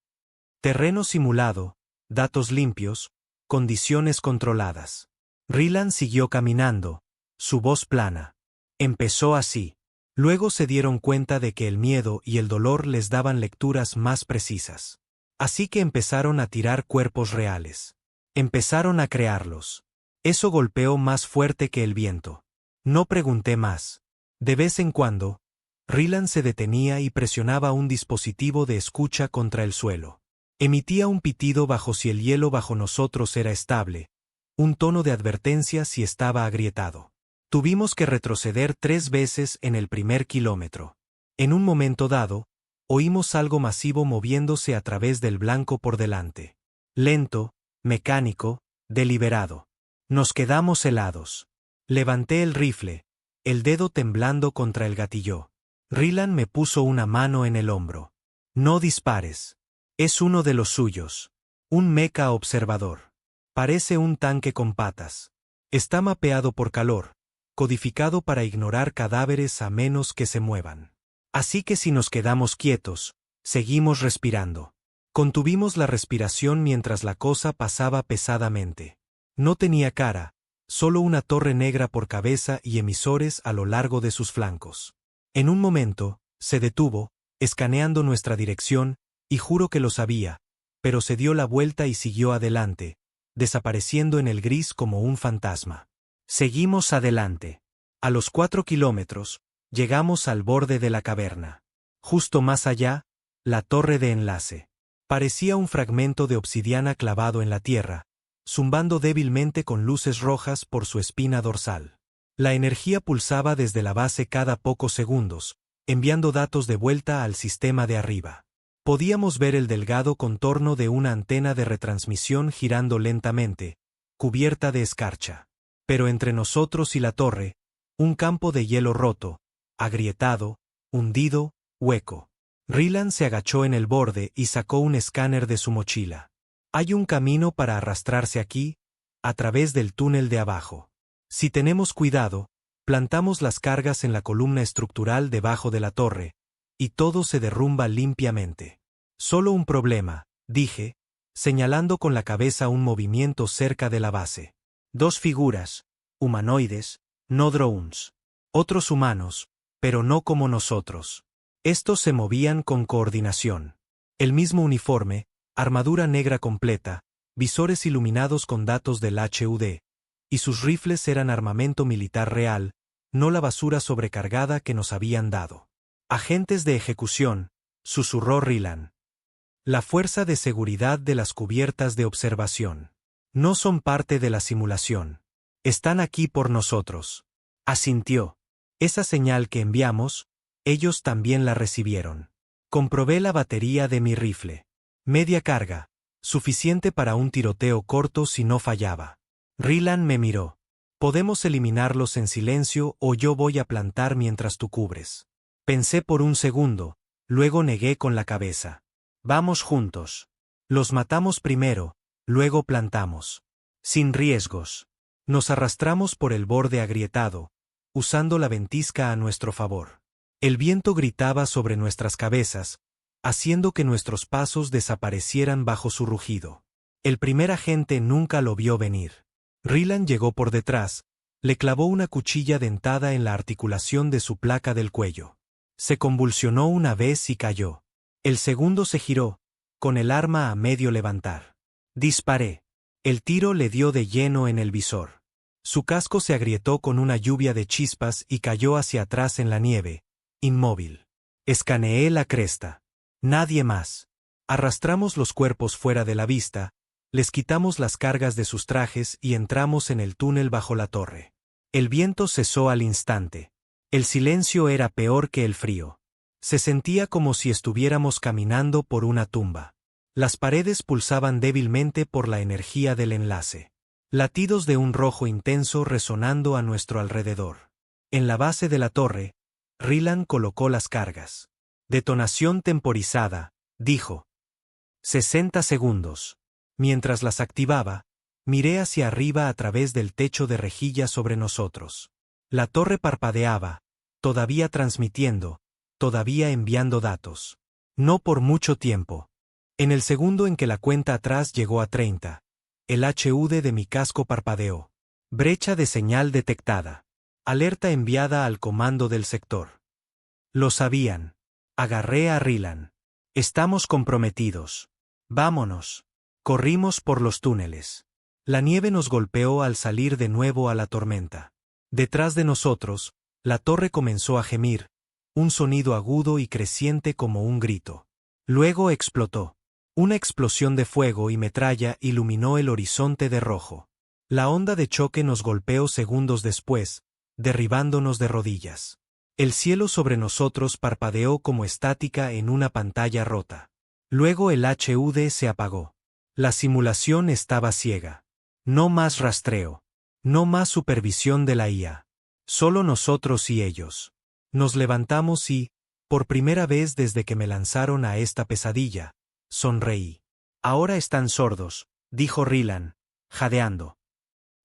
Terreno simulado, datos limpios, condiciones controladas. Rylan siguió caminando, su voz plana. Empezó así. Luego se dieron cuenta de que el miedo y el dolor les daban lecturas más precisas. Así que empezaron a tirar cuerpos reales. Empezaron a crearlos. Eso golpeó más fuerte que el viento. No pregunté más. De vez en cuando, Rylan se detenía y presionaba un dispositivo de escucha contra el suelo. Emitía un pitido bajo si el hielo bajo nosotros era estable, un tono de advertencia si estaba agrietado. Tuvimos que retroceder 3 veces en el primer kilómetro. En un momento dado, oímos algo masivo moviéndose a través del blanco por delante. Lento, mecánico, deliberado. Nos quedamos helados. Levanté el rifle, el dedo temblando contra el gatillo. Rylan me puso una mano en el hombro. No dispares. Es uno de los suyos. Un mecha observador. Parece un tanque con patas. Está mapeado por calor, codificado para ignorar cadáveres a menos que se muevan. Así que si nos quedamos quietos, seguimos respirando. Contuvimos la respiración mientras la cosa pasaba pesadamente. No tenía cara, solo una torre negra por cabeza y emisores a lo largo de sus flancos. En un momento, se detuvo, escaneando nuestra dirección, y juro que lo sabía, pero se dio la vuelta y siguió adelante, desapareciendo en el gris como un fantasma. Seguimos adelante. A los 4 kilómetros, llegamos al borde de la caverna. Justo más allá, la torre de enlace. Parecía un fragmento de obsidiana clavado en la tierra, zumbando débilmente con luces rojas por su espina dorsal. La energía pulsaba desde la base cada pocos segundos, enviando datos de vuelta al sistema de arriba. Podíamos ver el delgado contorno de una antena de retransmisión girando lentamente, cubierta de escarcha. Pero entre nosotros y la torre, un campo de hielo roto, agrietado, hundido, hueco. Rylan se agachó en el borde y sacó un escáner de su mochila. Hay un camino para arrastrarse aquí, a través del túnel de abajo. Si tenemos cuidado, plantamos las cargas en la columna estructural debajo de la torre, y todo se derrumba limpiamente. Solo un problema, dije, señalando con la cabeza un movimiento cerca de la base. Dos figuras, humanoides, no drones. Otros humanos, pero no como nosotros. Estos se movían con coordinación. El mismo uniforme, armadura negra completa, visores iluminados con datos del HUD, y sus rifles eran armamento militar real, no la basura sobrecargada que nos habían dado. Agentes de ejecución, susurró Rylan. La fuerza de seguridad de las cubiertas de observación. No son parte de la simulación. Están aquí por nosotros. Asintió. Esa señal que enviamos, ellos también la recibieron. Comprobé la batería de mi rifle. Media carga, suficiente para un tiroteo corto si no fallaba. Rylan me miró. Podemos eliminarlos en silencio o yo voy a plantar mientras tú cubres. Pensé por un segundo, luego negué con la cabeza. Vamos juntos. Los matamos primero, luego plantamos. Sin riesgos. Nos arrastramos por el borde agrietado, usando la ventisca a nuestro favor. El viento gritaba sobre nuestras cabezas, haciendo que nuestros pasos desaparecieran bajo su rugido. El primer agente nunca lo vio venir. Rylan llegó por detrás, le clavó una cuchilla dentada en la articulación de su placa del cuello. Se convulsionó una vez y cayó. El segundo se giró, con el arma a medio levantar. Disparé. El tiro le dio de lleno en el visor. Su casco se agrietó con una lluvia de chispas y cayó hacia atrás en la nieve, inmóvil. Escaneé la cresta. Nadie más. Arrastramos los cuerpos fuera de la vista, les quitamos las cargas de sus trajes y entramos en el túnel bajo la torre. El viento cesó al instante. El silencio era peor que el frío. Se sentía como si estuviéramos caminando por una tumba. Las paredes pulsaban débilmente por la energía del enlace. Latidos de un rojo intenso resonando a nuestro alrededor. En la base de la torre, Rylan colocó las cargas. Detonación temporizada, dijo. 60 segundos. Mientras las activaba, miré hacia arriba a través del techo de rejilla sobre nosotros. La torre parpadeaba, todavía transmitiendo, todavía enviando datos. No por mucho tiempo. En el segundo en que la cuenta atrás llegó a 30, el HUD de mi casco parpadeó. Brecha de señal detectada. Alerta enviada al comando del sector. Lo sabían. Agarré a Rylan. Estamos comprometidos. Vámonos. Corrimos por los túneles. La nieve nos golpeó al salir de nuevo a la tormenta. Detrás de nosotros, la torre comenzó a gemir, un sonido agudo y creciente como un grito. Luego explotó. Una explosión de fuego y metralla iluminó el horizonte de rojo. La onda de choque nos golpeó segundos después, derribándonos de rodillas. El cielo sobre nosotros parpadeó como estática en una pantalla rota. Luego el HUD se apagó. La simulación estaba ciega. No más rastreo. No más supervisión de la IA. Solo nosotros y ellos. Nos levantamos y, por primera vez desde que me lanzaron a esta pesadilla, sonreí. Ahora están sordos, dijo Rylan, jadeando.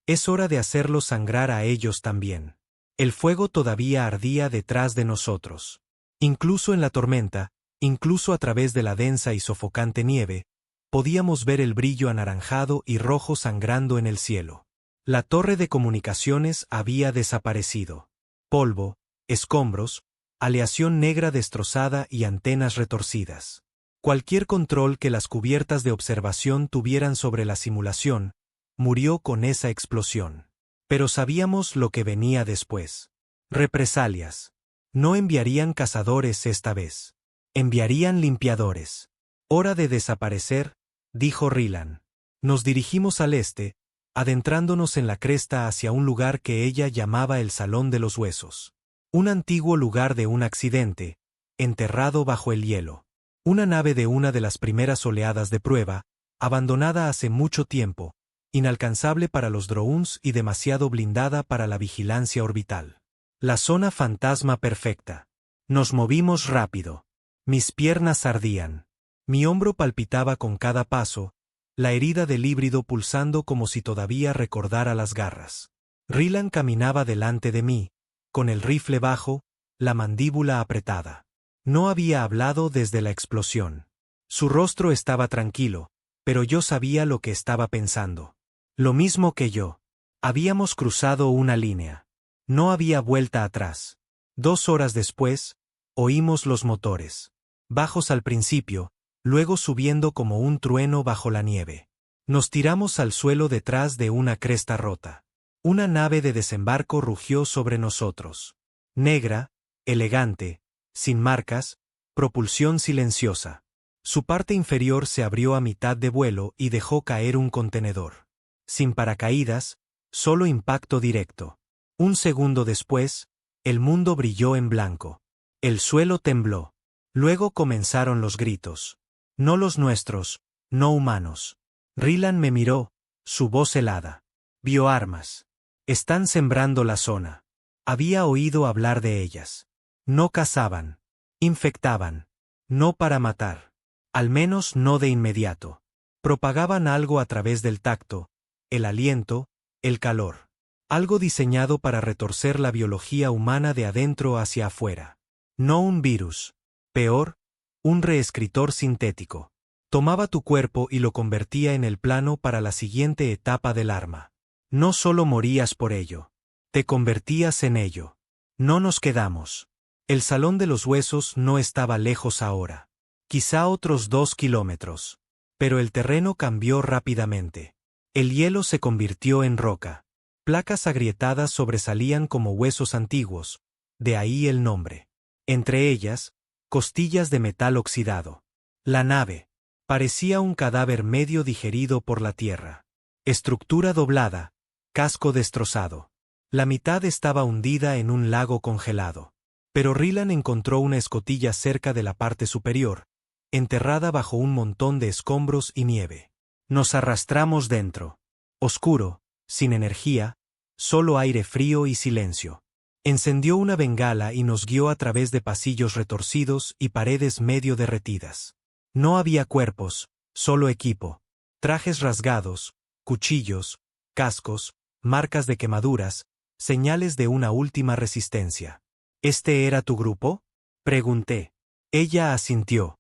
Es hora de hacerlos sangrar a ellos también. El fuego todavía ardía detrás de nosotros. Incluso en la tormenta, incluso a través de la densa y sofocante nieve, podíamos ver el brillo anaranjado y rojo sangrando en el cielo. La torre de comunicaciones había desaparecido. Polvo, escombros, aleación negra destrozada y antenas retorcidas. Cualquier control que las cubiertas de observación tuvieran sobre la simulación, murió con esa explosión. Pero sabíamos lo que venía después. Represalias. No enviarían cazadores esta vez. Enviarían limpiadores. Hora de desaparecer, dijo Rylan. Nos dirigimos al este, adentrándonos en la cresta hacia un lugar que ella llamaba el Salón de los Huesos. Un antiguo lugar de un accidente, enterrado bajo el hielo. Una nave de una de las primeras oleadas de prueba, abandonada hace mucho tiempo, inalcanzable para los drones y demasiado blindada para la vigilancia orbital. La zona fantasma perfecta. Nos movimos rápido. Mis piernas ardían. Mi hombro palpitaba con cada paso, la herida del híbrido pulsando como si todavía recordara las garras. Rylan caminaba delante de mí, con el rifle bajo, la mandíbula apretada. No había hablado desde la explosión. Su rostro estaba tranquilo, pero yo sabía lo que estaba pensando. Lo mismo que yo. Habíamos cruzado una línea. No había vuelta atrás. 2 horas después, oímos los motores. Bajos al principio, luego subiendo como un trueno bajo la nieve. Nos tiramos al suelo detrás de una cresta rota. Una nave de desembarco rugió sobre nosotros. Negra, elegante, sin marcas, propulsión silenciosa. Su parte inferior se abrió a mitad de vuelo y dejó caer un contenedor. Sin paracaídas, solo impacto directo. Un segundo después, el mundo brilló en blanco. El suelo tembló. Luego comenzaron los gritos. No los nuestros, no humanos. Rylan me miró, su voz helada. Vio armas. Están sembrando la zona. Había oído hablar de ellas. No cazaban. Infectaban. No para matar. Al menos no de inmediato. Propagaban algo a través del tacto, el aliento, el calor. Algo diseñado para retorcer la biología humana de adentro hacia afuera. No un virus. Peor, un reescritor sintético. Tomaba tu cuerpo y lo convertía en el plano para la siguiente etapa del arma. No solo morías por ello. Te convertías en ello. No nos quedamos. El Salón de los Huesos no estaba lejos ahora. Quizá otros 2 kilómetros. Pero el terreno cambió rápidamente. El hielo se convirtió en roca. Placas agrietadas sobresalían como huesos antiguos, de ahí el nombre. Entre ellas, costillas de metal oxidado. La nave parecía un cadáver medio digerido por la tierra. Estructura doblada, casco destrozado. La mitad estaba hundida en un lago congelado. Pero Rylan encontró una escotilla cerca de la parte superior, enterrada bajo un montón de escombros y nieve. Nos arrastramos dentro. Oscuro, sin energía, solo aire frío y silencio. Encendió una bengala y nos guió a través de pasillos retorcidos y paredes medio derretidas. No había cuerpos, solo equipo. Trajes rasgados, cuchillos, cascos, marcas de quemaduras, señales de una última resistencia. ¿Este era tu grupo? Pregunté. Ella asintió.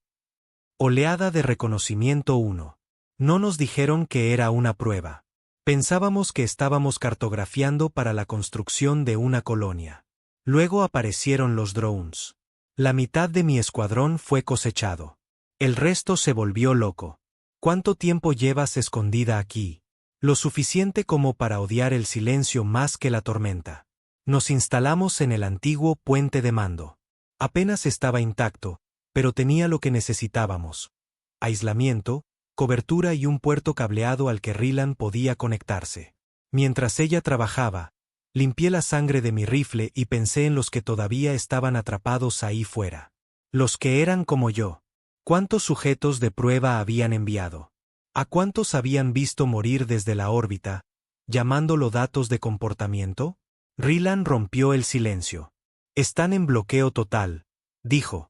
Oleada de reconocimiento 1. No nos dijeron que era una prueba. Pensábamos que estábamos cartografiando para la construcción de una colonia. Luego aparecieron los drones. La mitad de mi escuadrón fue cosechado. El resto se volvió loco. ¿Cuánto tiempo llevas escondida aquí? Lo suficiente como para odiar el silencio más que la tormenta. Nos instalamos en el antiguo puente de mando. Apenas estaba intacto, pero tenía lo que necesitábamos. Aislamiento, cobertura y un puerto cableado al que Rylan podía conectarse. Mientras ella trabajaba, limpié la sangre de mi rifle y pensé en los que todavía estaban atrapados ahí fuera. Los que eran como yo. ¿Cuántos sujetos de prueba habían enviado? ¿A cuántos habían visto morir desde la órbita, llamándolo datos de comportamiento? Rylan rompió el silencio. Están en bloqueo total, dijo.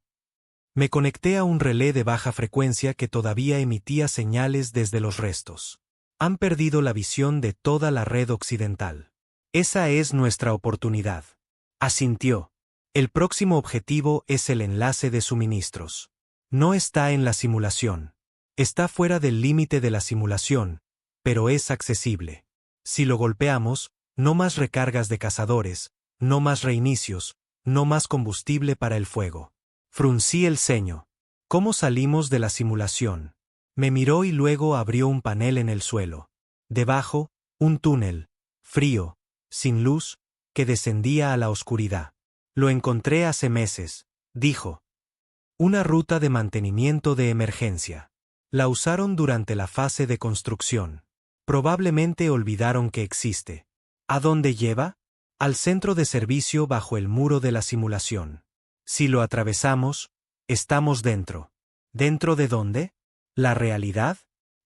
Me conecté a un relé de baja frecuencia que todavía emitía señales desde los restos. Han perdido la visión de toda la red occidental. Esa es nuestra oportunidad. Asintió. El próximo objetivo es el enlace de suministros. No está en la simulación. Está fuera del límite de la simulación, pero es accesible. Si lo golpeamos, no más recargas de cazadores, no más reinicios, no más combustible para el fuego. Fruncí el ceño. ¿Cómo salimos de la simulación? Me miró y luego abrió un panel en el suelo. Debajo, un túnel, frío, sin luz, que descendía a la oscuridad. Lo encontré hace meses, dijo. Una ruta de mantenimiento de emergencia. La usaron durante la fase de construcción. Probablemente olvidaron que existe. ¿A dónde lleva? Al centro de servicio bajo el muro de la simulación. Si lo atravesamos, estamos dentro. ¿Dentro de dónde? ¿La realidad?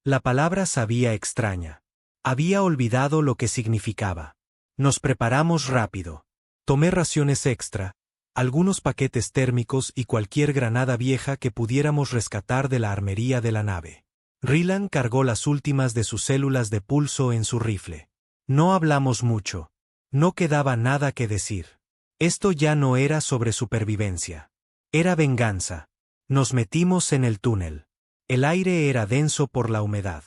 La palabra sabía extraña. Había olvidado lo que significaba. Nos preparamos rápido. Tomé raciones extra, algunos paquetes térmicos y cualquier granada vieja que pudiéramos rescatar de la armería de la nave. Rylan cargó las últimas de sus células de pulso en su rifle. No hablamos mucho. No quedaba nada que decir. Esto ya no era sobre supervivencia. Era venganza. Nos metimos en el túnel. El aire era denso por la humedad.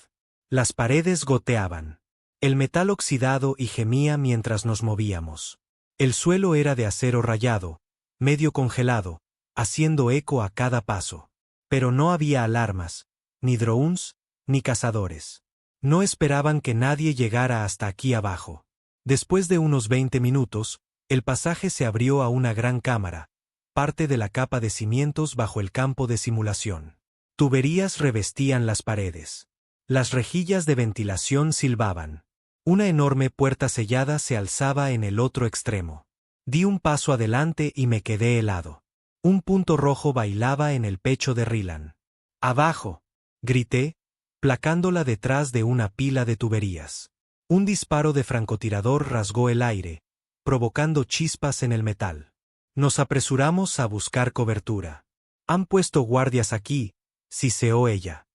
Las paredes goteaban. El metal oxidado y gemía mientras nos movíamos. El suelo era de acero rayado, medio congelado, haciendo eco a cada paso. Pero no había alarmas, ni drones, ni cazadores. No esperaban que nadie llegara hasta aquí abajo. Después de unos 20 minutos, el pasaje se abrió a una gran cámara, parte de la capa de cimientos bajo el campo de simulación. Tuberías revestían las paredes. Las rejillas de ventilación silbaban. Una enorme puerta sellada se alzaba en el otro extremo. Di un paso adelante y me quedé helado. Un punto rojo bailaba en el pecho de Rylan. ¡Abajo!, grité, placándola detrás de una pila de tuberías. Un disparo de francotirador rasgó el aire, provocando chispas en el metal. Nos apresuramos a buscar cobertura. Han puesto guardias aquí, siseó ella.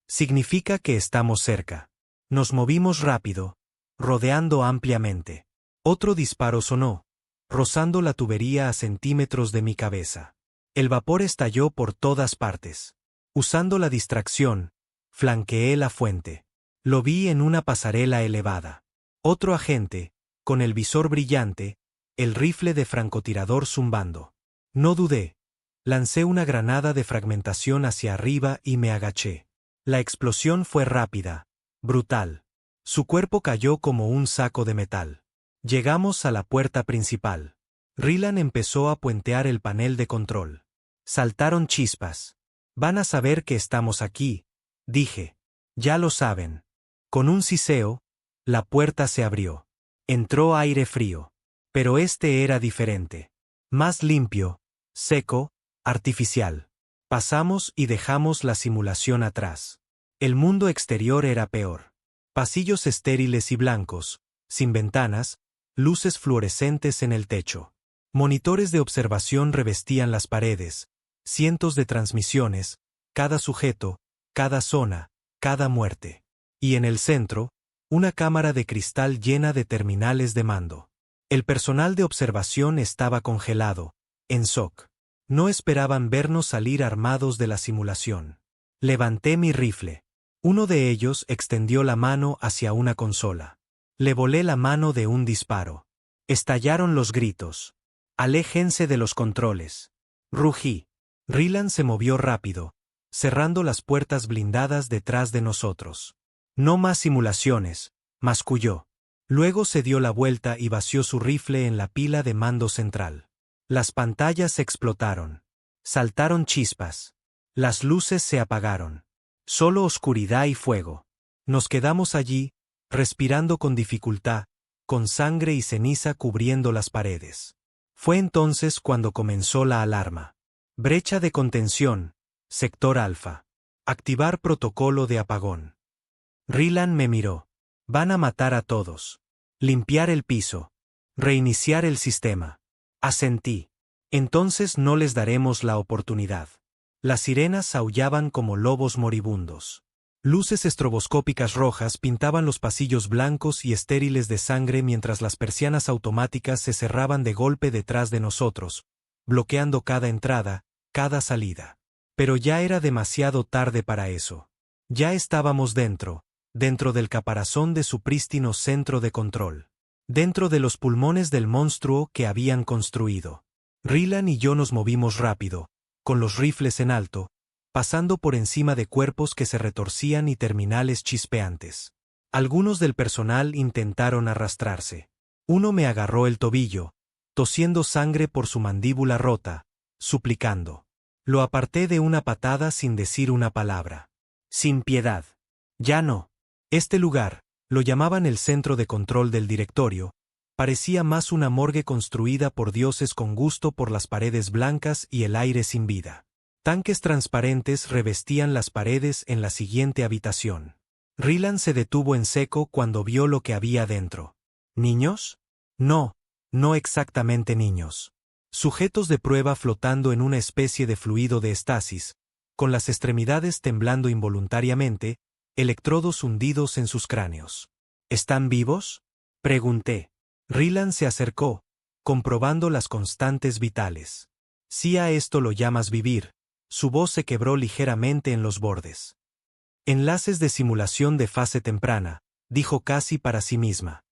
Significa que estamos cerca. Nos movimos rápido, rodeando ampliamente. Otro disparo sonó, rozando la tubería a centímetros de mi cabeza. El vapor estalló por todas partes. Usando la distracción, flanqueé la fuente. Lo vi en una pasarela elevada. Otro agente, con el visor brillante, el rifle de francotirador zumbando. No dudé. Lancé una granada de fragmentación hacia arriba y me agaché. La explosión fue rápida, brutal. Su cuerpo cayó como un saco de metal. Llegamos a la puerta principal. Rylan empezó a puentear el panel de control. Saltaron chispas. Van a saber que estamos aquí, dije. Ya lo saben. Con un siseo, la puerta se abrió. Entró aire frío. Pero este era diferente. Más limpio, seco, artificial. Pasamos y dejamos la simulación atrás. El mundo exterior era peor. Pasillos estériles y blancos, sin ventanas, luces fluorescentes en el techo. Monitores de observación revestían las paredes, cientos de transmisiones, cada sujeto, cada zona, cada muerte. Y en el centro, una cámara de cristal llena de terminales de mando. El personal de observación estaba congelado, en shock. No esperaban vernos salir armados de la simulación. Levanté mi rifle. Uno de ellos extendió la mano hacia una consola. Le volé la mano de un disparo. Estallaron los gritos. Aléjense de los controles. Rugí. Rylan se movió rápido, cerrando las puertas blindadas detrás de nosotros. No más simulaciones, masculló. Luego se dio la vuelta y vació su rifle en la pila de mando central. Las pantallas explotaron. Saltaron chispas. Las luces se apagaron. Solo oscuridad y fuego. Nos quedamos allí, respirando con dificultad, con sangre y ceniza cubriendo las paredes. Fue entonces cuando comenzó la alarma. Brecha de contención, sector alfa. Activar protocolo de apagón. Rylan me miró. Van a matar a todos. Limpiar el piso. Reiniciar el sistema. Asentí. Entonces no les daremos la oportunidad. Las sirenas aullaban como lobos moribundos. Luces estroboscópicas rojas pintaban los pasillos blancos y estériles de sangre mientras las persianas automáticas se cerraban de golpe detrás de nosotros, bloqueando cada entrada, cada salida. Pero ya era demasiado tarde para eso. Ya estábamos dentro del caparazón de su prístino centro de control. Dentro de los pulmones del monstruo que habían construido. Rylan y yo nos movimos rápido, con los rifles en alto, pasando por encima de cuerpos que se retorcían y terminales chispeantes. Algunos del personal intentaron arrastrarse. Uno me agarró el tobillo, tosiendo sangre por su mandíbula rota, suplicando. Lo aparté de una patada sin decir una palabra. Sin piedad. Ya no. Este lugar, lo llamaban el centro de control del directorio, parecía más una morgue construida por dioses con gusto por las paredes blancas y el aire sin vida. Tanques transparentes revestían las paredes en la siguiente habitación. Rylan se detuvo en seco cuando vio lo que había dentro. ¿Niños? No, no exactamente niños. Sujetos de prueba flotando en una especie de fluido de estasis, con las extremidades temblando involuntariamente, electrodos hundidos en sus cráneos. ¿Están vivos?, pregunté. Rylan se acercó, comprobando las constantes vitales. Si a esto lo llamas vivir, Su voz se quebró ligeramente en los bordes. Enlaces de simulación de fase temprana, dijo casi para sí misma.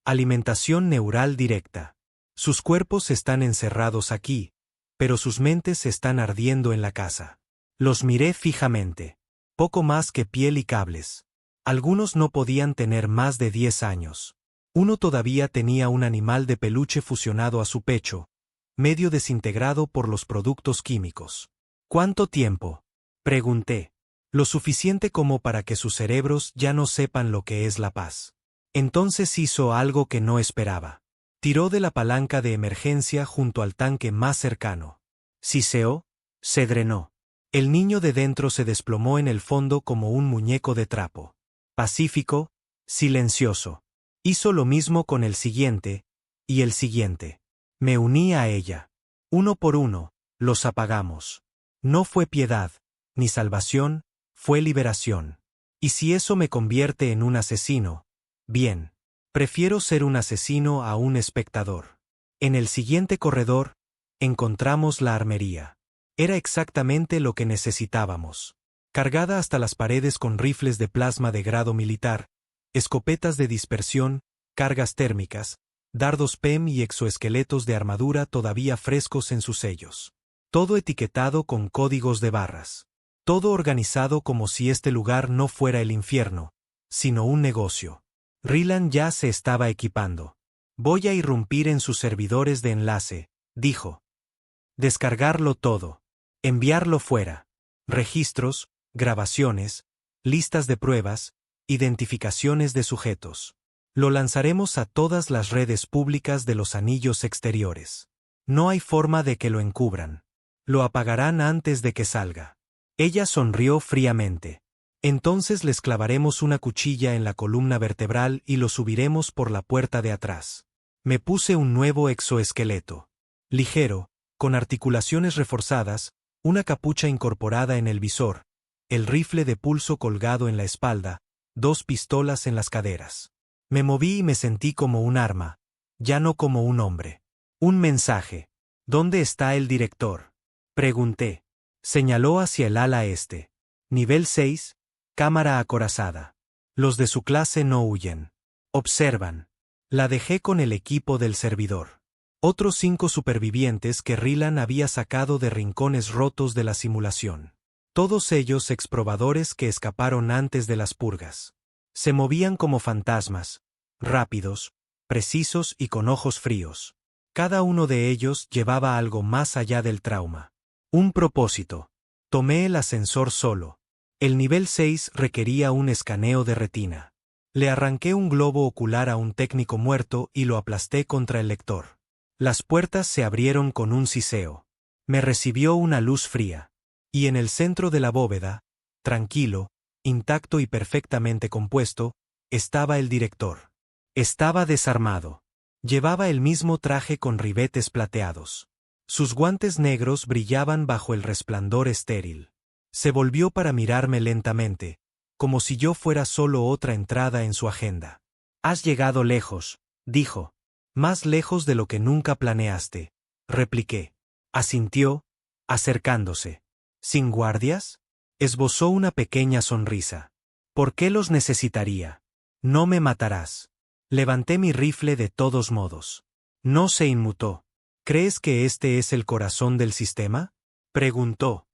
Alimentación neural directa. Sus cuerpos están encerrados aquí, pero sus mentes están ardiendo en la casa. Los miré fijamente. Poco más que piel y cables. Algunos no podían tener más de 10 años. Uno todavía tenía un animal de peluche fusionado a su pecho, medio desintegrado por los productos químicos. ¿Cuánto tiempo? Pregunté. Lo suficiente como para que sus cerebros ya no sepan lo que es la paz. Entonces hizo algo que no esperaba. Tiró de la palanca de emergencia junto al tanque más cercano. Siseó, se drenó. El niño de dentro se desplomó en el fondo como un muñeco de trapo. Pacífico, silencioso. Hizo lo mismo con el siguiente, y el siguiente. Me uní a ella. Uno por uno, los apagamos. No fue piedad, ni salvación, fue liberación. Y si eso me convierte en un asesino, bien. Prefiero ser un asesino a un espectador. En el siguiente corredor, encontramos la armería. Era exactamente lo que necesitábamos. Cargada hasta las paredes con rifles de plasma de grado militar, escopetas de dispersión, cargas térmicas, dardos PEM y exoesqueletos de armadura todavía frescos en sus sellos. Todo etiquetado con códigos de barras. Todo organizado como si este lugar no fuera el infierno, sino un negocio. Rylan ya se estaba equipando. Voy a irrumpir en sus servidores de enlace, dijo. Descargarlo todo. Enviarlo fuera. Registros, grabaciones, listas de pruebas, identificaciones de sujetos. Lo lanzaremos a todas las redes públicas de los anillos exteriores. No hay forma de que lo encubran. Lo apagarán antes de que salga. Ella sonrió fríamente. Entonces les clavaremos una cuchilla en la columna vertebral y lo subiremos por la puerta de atrás. Me puse un nuevo exoesqueleto. Ligero, con articulaciones reforzadas, una capucha incorporada en el visor, el rifle de pulso colgado en la espalda, 2 pistolas en las caderas. Me moví y me sentí como un arma, ya no como un hombre. Un mensaje. ¿Dónde está el director? Pregunté. Señaló hacia el ala este. Nivel 6, cámara acorazada. Los de su clase no huyen. Observan. La dejé con el equipo del servidor. Otros 5 supervivientes que Rylan había sacado de rincones rotos de la simulación. Todos ellos exprobadores que escaparon antes de las purgas. Se movían como fantasmas, rápidos, precisos y con ojos fríos. Cada uno de ellos llevaba algo más allá del trauma. Un propósito. Tomé el ascensor solo. El nivel 6 requería un escaneo de retina. Le arranqué un globo ocular a un técnico muerto y lo aplasté contra el lector. Las puertas se abrieron con un siseo. Me recibió una luz fría. Y en el centro de la bóveda, tranquilo, intacto y perfectamente compuesto, estaba el director. Estaba desarmado. Llevaba el mismo traje con ribetes plateados. Sus guantes negros brillaban bajo el resplandor estéril. Se volvió para mirarme lentamente, como si yo fuera solo otra entrada en su agenda. Has llegado lejos, dijo. Más lejos de lo que nunca planeaste, repliqué. Asintió, acercándose. ¿Sin guardias? Esbozó una pequeña sonrisa. ¿Por qué los necesitaría? No me matarás. Levanté mi rifle de todos modos. No se inmutó. ¿Crees que este es el corazón del sistema? Preguntó.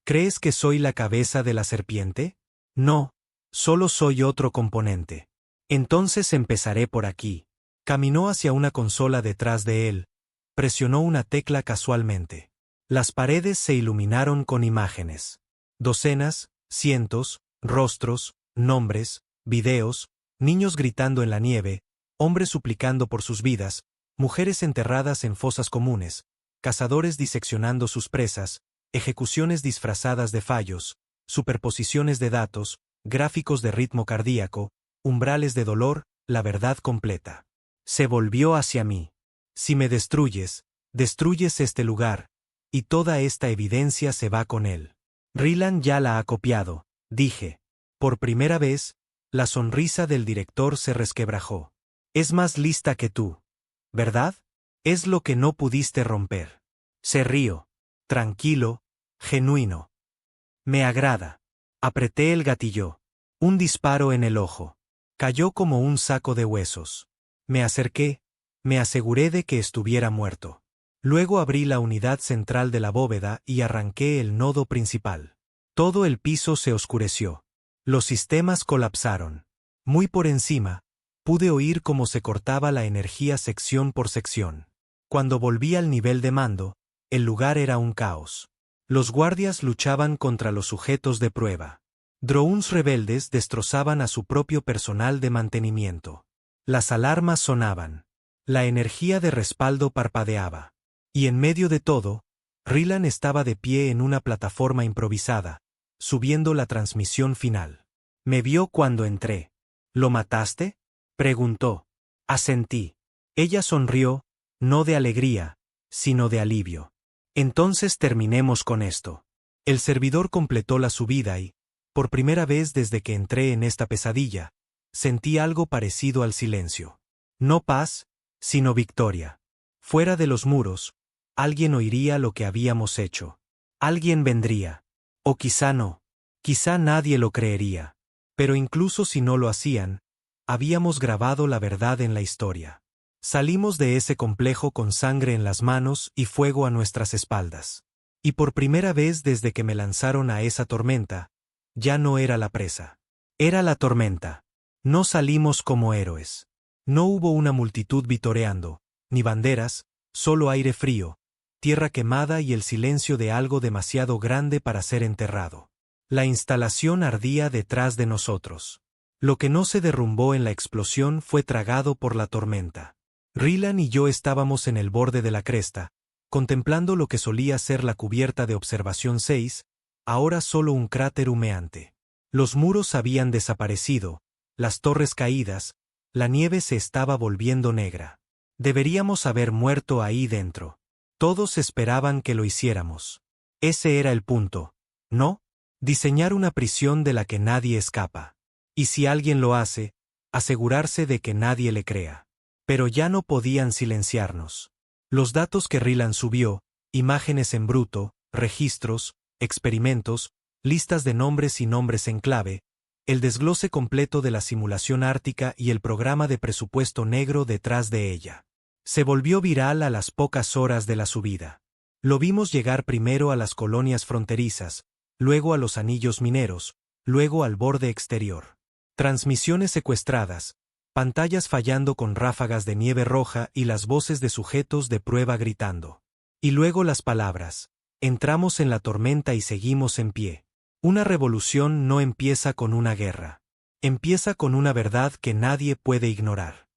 ¿Crees que soy la cabeza de la serpiente? No, solo soy otro componente. Entonces empezaré por aquí. Caminó hacia una consola detrás de él. Presionó una tecla casualmente. Las paredes se iluminaron con imágenes. Docenas, cientos, rostros, nombres, videos, niños gritando en la nieve, hombres suplicando por sus vidas, mujeres enterradas en fosas comunes, cazadores diseccionando sus presas, ejecuciones disfrazadas de fallos, superposiciones de datos, gráficos de ritmo cardíaco, umbrales de dolor, la verdad completa. Se volvió hacia mí. Si me destruyes, destruyes este lugar, y toda esta evidencia se va con él. Rylan ya la ha copiado, dije. Por primera vez, la sonrisa del director se resquebrajó. Es más lista que tú, ¿verdad? Es lo que no pudiste romper. Se rió. Tranquilo, Genuino. Me agrada. Apreté el gatillo. Un disparo en el ojo. Cayó como un saco de huesos. Me acerqué. Me aseguré de que estuviera muerto. Luego abrí la unidad central de la bóveda y arranqué el nodo principal. Todo el piso se oscureció. Los sistemas colapsaron. Muy por encima, pude oír cómo se cortaba la energía sección por sección. Cuando volví al nivel de mando, el lugar era un caos. Los guardias luchaban contra los sujetos de prueba. Drones rebeldes destrozaban a su propio personal de mantenimiento. Las alarmas sonaban. La energía de respaldo parpadeaba. Y en medio de todo, Rylan estaba de pie en una plataforma improvisada, subiendo la transmisión final. Me vio cuando entré. ¿Lo mataste?, preguntó. Asentí. Ella sonrió, no de alegría, sino de alivio. Entonces terminemos con esto. El servidor completó la subida y, por primera vez desde que entré en esta pesadilla, sentí algo parecido al silencio. No paz, sino victoria. Fuera de los muros, alguien oiría lo que habíamos hecho. Alguien vendría. O quizá no. Quizá nadie lo creería. Pero incluso si no lo hacían, habíamos grabado la verdad en la historia. Salimos de ese complejo con sangre en las manos y fuego a nuestras espaldas. Y por primera vez desde que me lanzaron a esa tormenta, ya no era la presa. Era la tormenta. No salimos como héroes. No hubo una multitud vitoreando, ni banderas, solo aire frío, tierra quemada y el silencio de algo demasiado grande para ser enterrado. La instalación ardía detrás de nosotros. Lo que no se derrumbó en la explosión fue tragado por la tormenta. Rylan y yo estábamos en el borde de la cresta, contemplando lo que solía ser la cubierta de observación 6, ahora solo un cráter humeante. Los muros habían desaparecido, las torres caídas, la nieve se estaba volviendo negra. Deberíamos haber muerto ahí dentro. Todos esperaban que lo hiciéramos. Ese era el punto, ¿no? Diseñar una prisión de la que nadie escapa. Y si alguien lo hace, asegurarse de que nadie le crea. Pero ya no podían silenciarnos. Los datos que Rylan subió, imágenes en bruto, registros, experimentos, listas de nombres y nombres en clave, el desglose completo de la simulación ártica y el programa de presupuesto negro detrás de ella. Se volvió viral a las pocas horas de la subida. Lo vimos llegar primero a las colonias fronterizas, luego a los anillos mineros, luego al borde exterior. Transmisiones secuestradas, pantallas fallando con ráfagas de nieve roja y las voces de sujetos de prueba gritando. Y luego las palabras: entramos en la tormenta y seguimos en pie. Una revolución no empieza con una guerra. Empieza con una verdad que nadie puede ignorar.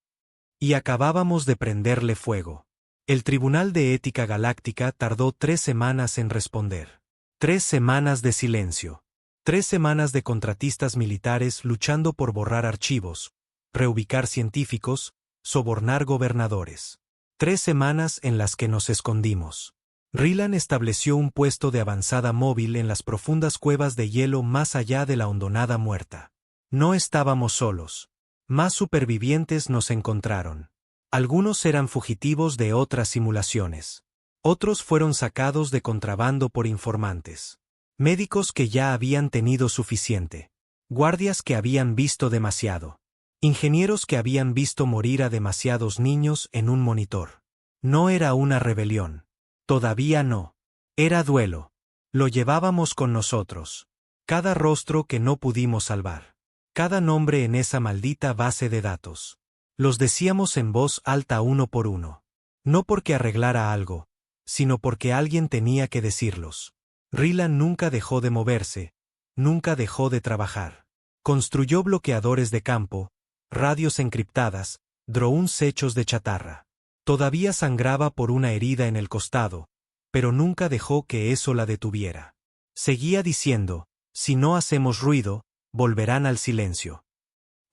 Y acabábamos de prenderle fuego. El Tribunal de Ética Galáctica tardó 3 semanas en responder. 3 semanas de silencio. 3 semanas de contratistas militares luchando por borrar archivos, reubicar científicos, sobornar gobernadores. 3 semanas en las que nos escondimos. Rylan estableció un puesto de avanzada móvil en las profundas cuevas de hielo más allá de la hondonada muerta. No estábamos solos. Más supervivientes nos encontraron. Algunos eran fugitivos de otras simulaciones. Otros fueron sacados de contrabando por informantes. Médicos que ya habían tenido suficiente. Guardias que habían visto demasiado. Ingenieros que habían visto morir a demasiados niños en un monitor. No era una rebelión. Todavía no. Era duelo. Lo llevábamos con nosotros. Cada rostro que no pudimos salvar. Cada nombre en esa maldita base de datos. Los decíamos en voz alta uno por uno. No porque arreglara algo, sino porque alguien tenía que decirlos. Rylan nunca dejó de moverse, nunca dejó de trabajar. Construyó bloqueadores de campo, radios encriptadas, drones hechos de chatarra. Todavía sangraba por una herida en el costado, pero nunca dejó que eso la detuviera. Seguía diciendo: si no hacemos ruido, volverán al silencio.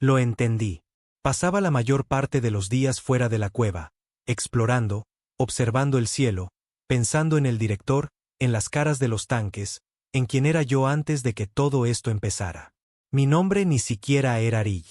Lo entendí. Pasaba la mayor parte de los días fuera de la cueva, explorando, observando el cielo, pensando en el director, en las caras de los tanques, en quién era yo antes de que todo esto empezara. Mi nombre ni siquiera era Rill.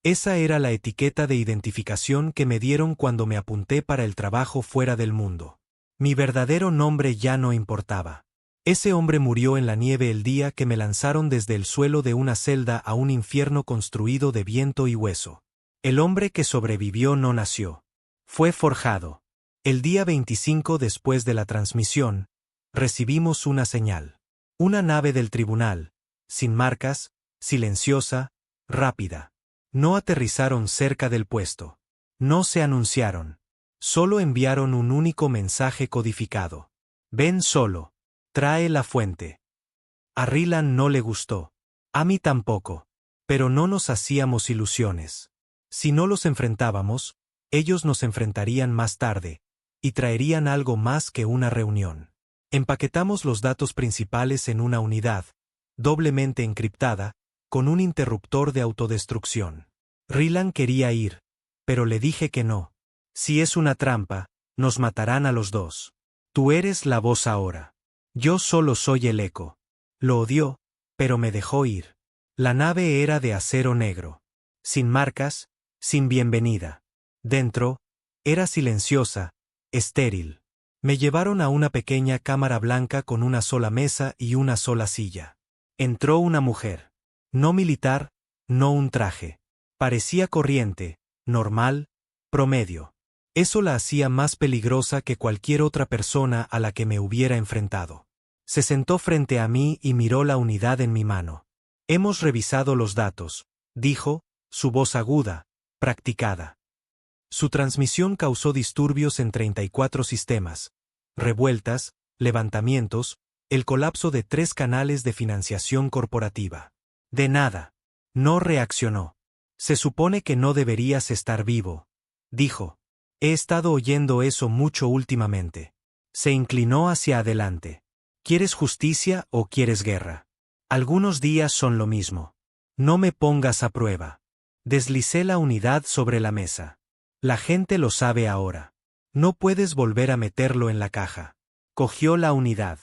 Esa era la etiqueta de identificación que me dieron cuando me apunté para el trabajo fuera del mundo. Mi verdadero nombre ya no importaba. Ese hombre murió en la nieve el día que me lanzaron desde el suelo de una celda a un infierno construido de viento y hueso. El hombre que sobrevivió no nació. Fue forjado. El día 25 después de la transmisión, recibimos una señal. Una nave del tribunal, sin marcas, silenciosa, rápida. No aterrizaron cerca del puesto. No se anunciaron. Solo enviaron un único mensaje codificado. Ven solo. Trae la fuente. A Rylan no le gustó. A mí tampoco. Pero no nos hacíamos ilusiones. Si no los enfrentábamos, ellos nos enfrentarían más tarde, y traerían algo más que una reunión. Empaquetamos los datos principales en una unidad, doblemente encriptada, con un interruptor de autodestrucción. Rylan quería ir, pero le dije que no. Si es una trampa, nos matarán a los dos. Tú eres la voz ahora. Yo solo soy el eco. Lo odió, pero me dejó ir. La nave era de acero negro. Sin marcas, sin bienvenida. Dentro, era silenciosa, estéril. Me llevaron a una pequeña cámara blanca con una sola mesa y una sola silla. Entró una mujer. No militar, no un traje. Parecía corriente, normal, promedio. Eso la hacía más peligrosa que cualquier otra persona a la que me hubiera enfrentado. Se sentó frente a mí y miró la unidad en mi mano. Hemos revisado los datos, dijo, su voz aguda, practicada. Su transmisión causó disturbios en 34 sistemas, revueltas, levantamientos, el colapso de 3 canales de financiación corporativa. De nada. No reaccionó. Se supone que no deberías estar vivo, dijo. He estado oyendo eso mucho últimamente. Se inclinó hacia adelante. ¿Quieres justicia o quieres guerra? Algunos días son lo mismo. No me pongas a prueba. Deslicé la unidad sobre la mesa. La gente lo sabe ahora. No puedes volver a meterlo en la caja. Cogió la unidad.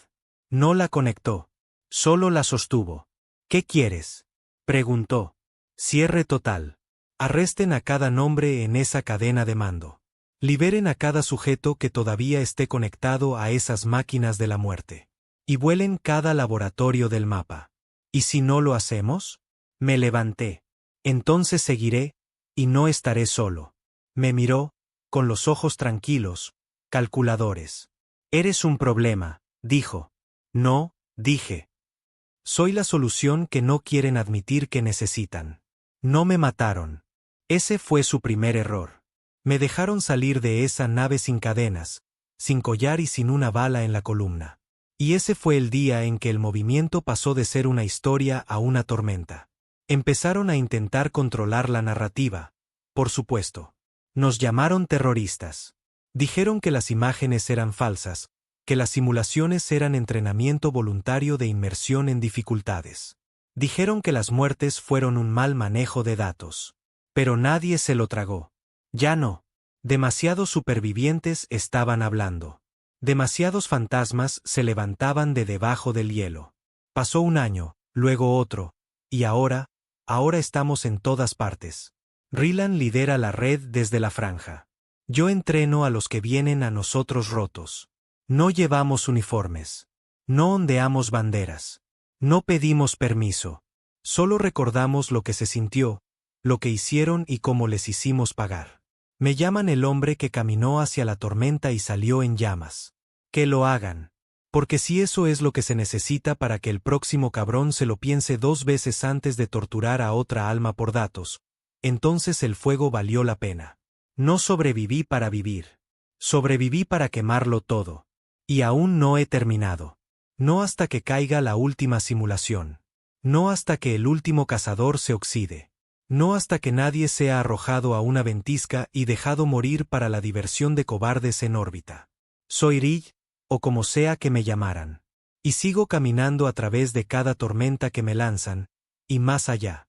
No la conectó. Solo la sostuvo. ¿Qué quieres? Preguntó. Cierre total. Arresten a cada nombre en esa cadena de mando. Liberen a cada sujeto que todavía esté conectado a esas máquinas de la muerte. Y vuelen cada laboratorio del mapa. ¿Y si no lo hacemos? Me levanté. Entonces seguiré, y no estaré solo. Me miró, con los ojos tranquilos, calculadores. Eres un problema, dijo. No, dije. Soy la solución que no quieren admitir que necesitan. No me mataron. Ese fue su primer error. Me dejaron salir de esa nave sin cadenas, sin collar y sin una bala en la columna. Y ese fue el día en que el movimiento pasó de ser una historia a una tormenta. Empezaron a intentar controlar la narrativa, por supuesto. Nos llamaron terroristas. Dijeron que las imágenes eran falsas, que las simulaciones eran entrenamiento voluntario de inmersión en dificultades. Dijeron que las muertes fueron un mal manejo de datos. Pero nadie se lo tragó. Ya no. Demasiados supervivientes estaban hablando. Demasiados fantasmas se levantaban de debajo del hielo. Pasó un año, luego otro, y ahora estamos en todas partes. Rylan lidera la red desde la franja. Yo entreno a los que vienen a nosotros rotos. No llevamos uniformes. No ondeamos banderas. No pedimos permiso. Solo recordamos lo que se sintió, lo que hicieron y cómo les hicimos pagar. Me llaman el hombre que caminó hacia la tormenta y salió en llamas. Que lo hagan. Porque si eso es lo que se necesita para que el próximo cabrón se lo piense 2 veces antes de torturar a otra alma por datos, entonces el fuego valió la pena. No sobreviví para vivir. Sobreviví para quemarlo todo. Y aún no he terminado. No hasta que caiga la última simulación. No hasta que el último cazador se oxide. No hasta que nadie sea arrojado a una ventisca y dejado morir para la diversión de cobardes en órbita. Soy Rill, o como sea que me llamaran. Y sigo caminando a través de cada tormenta que me lanzan, y más allá.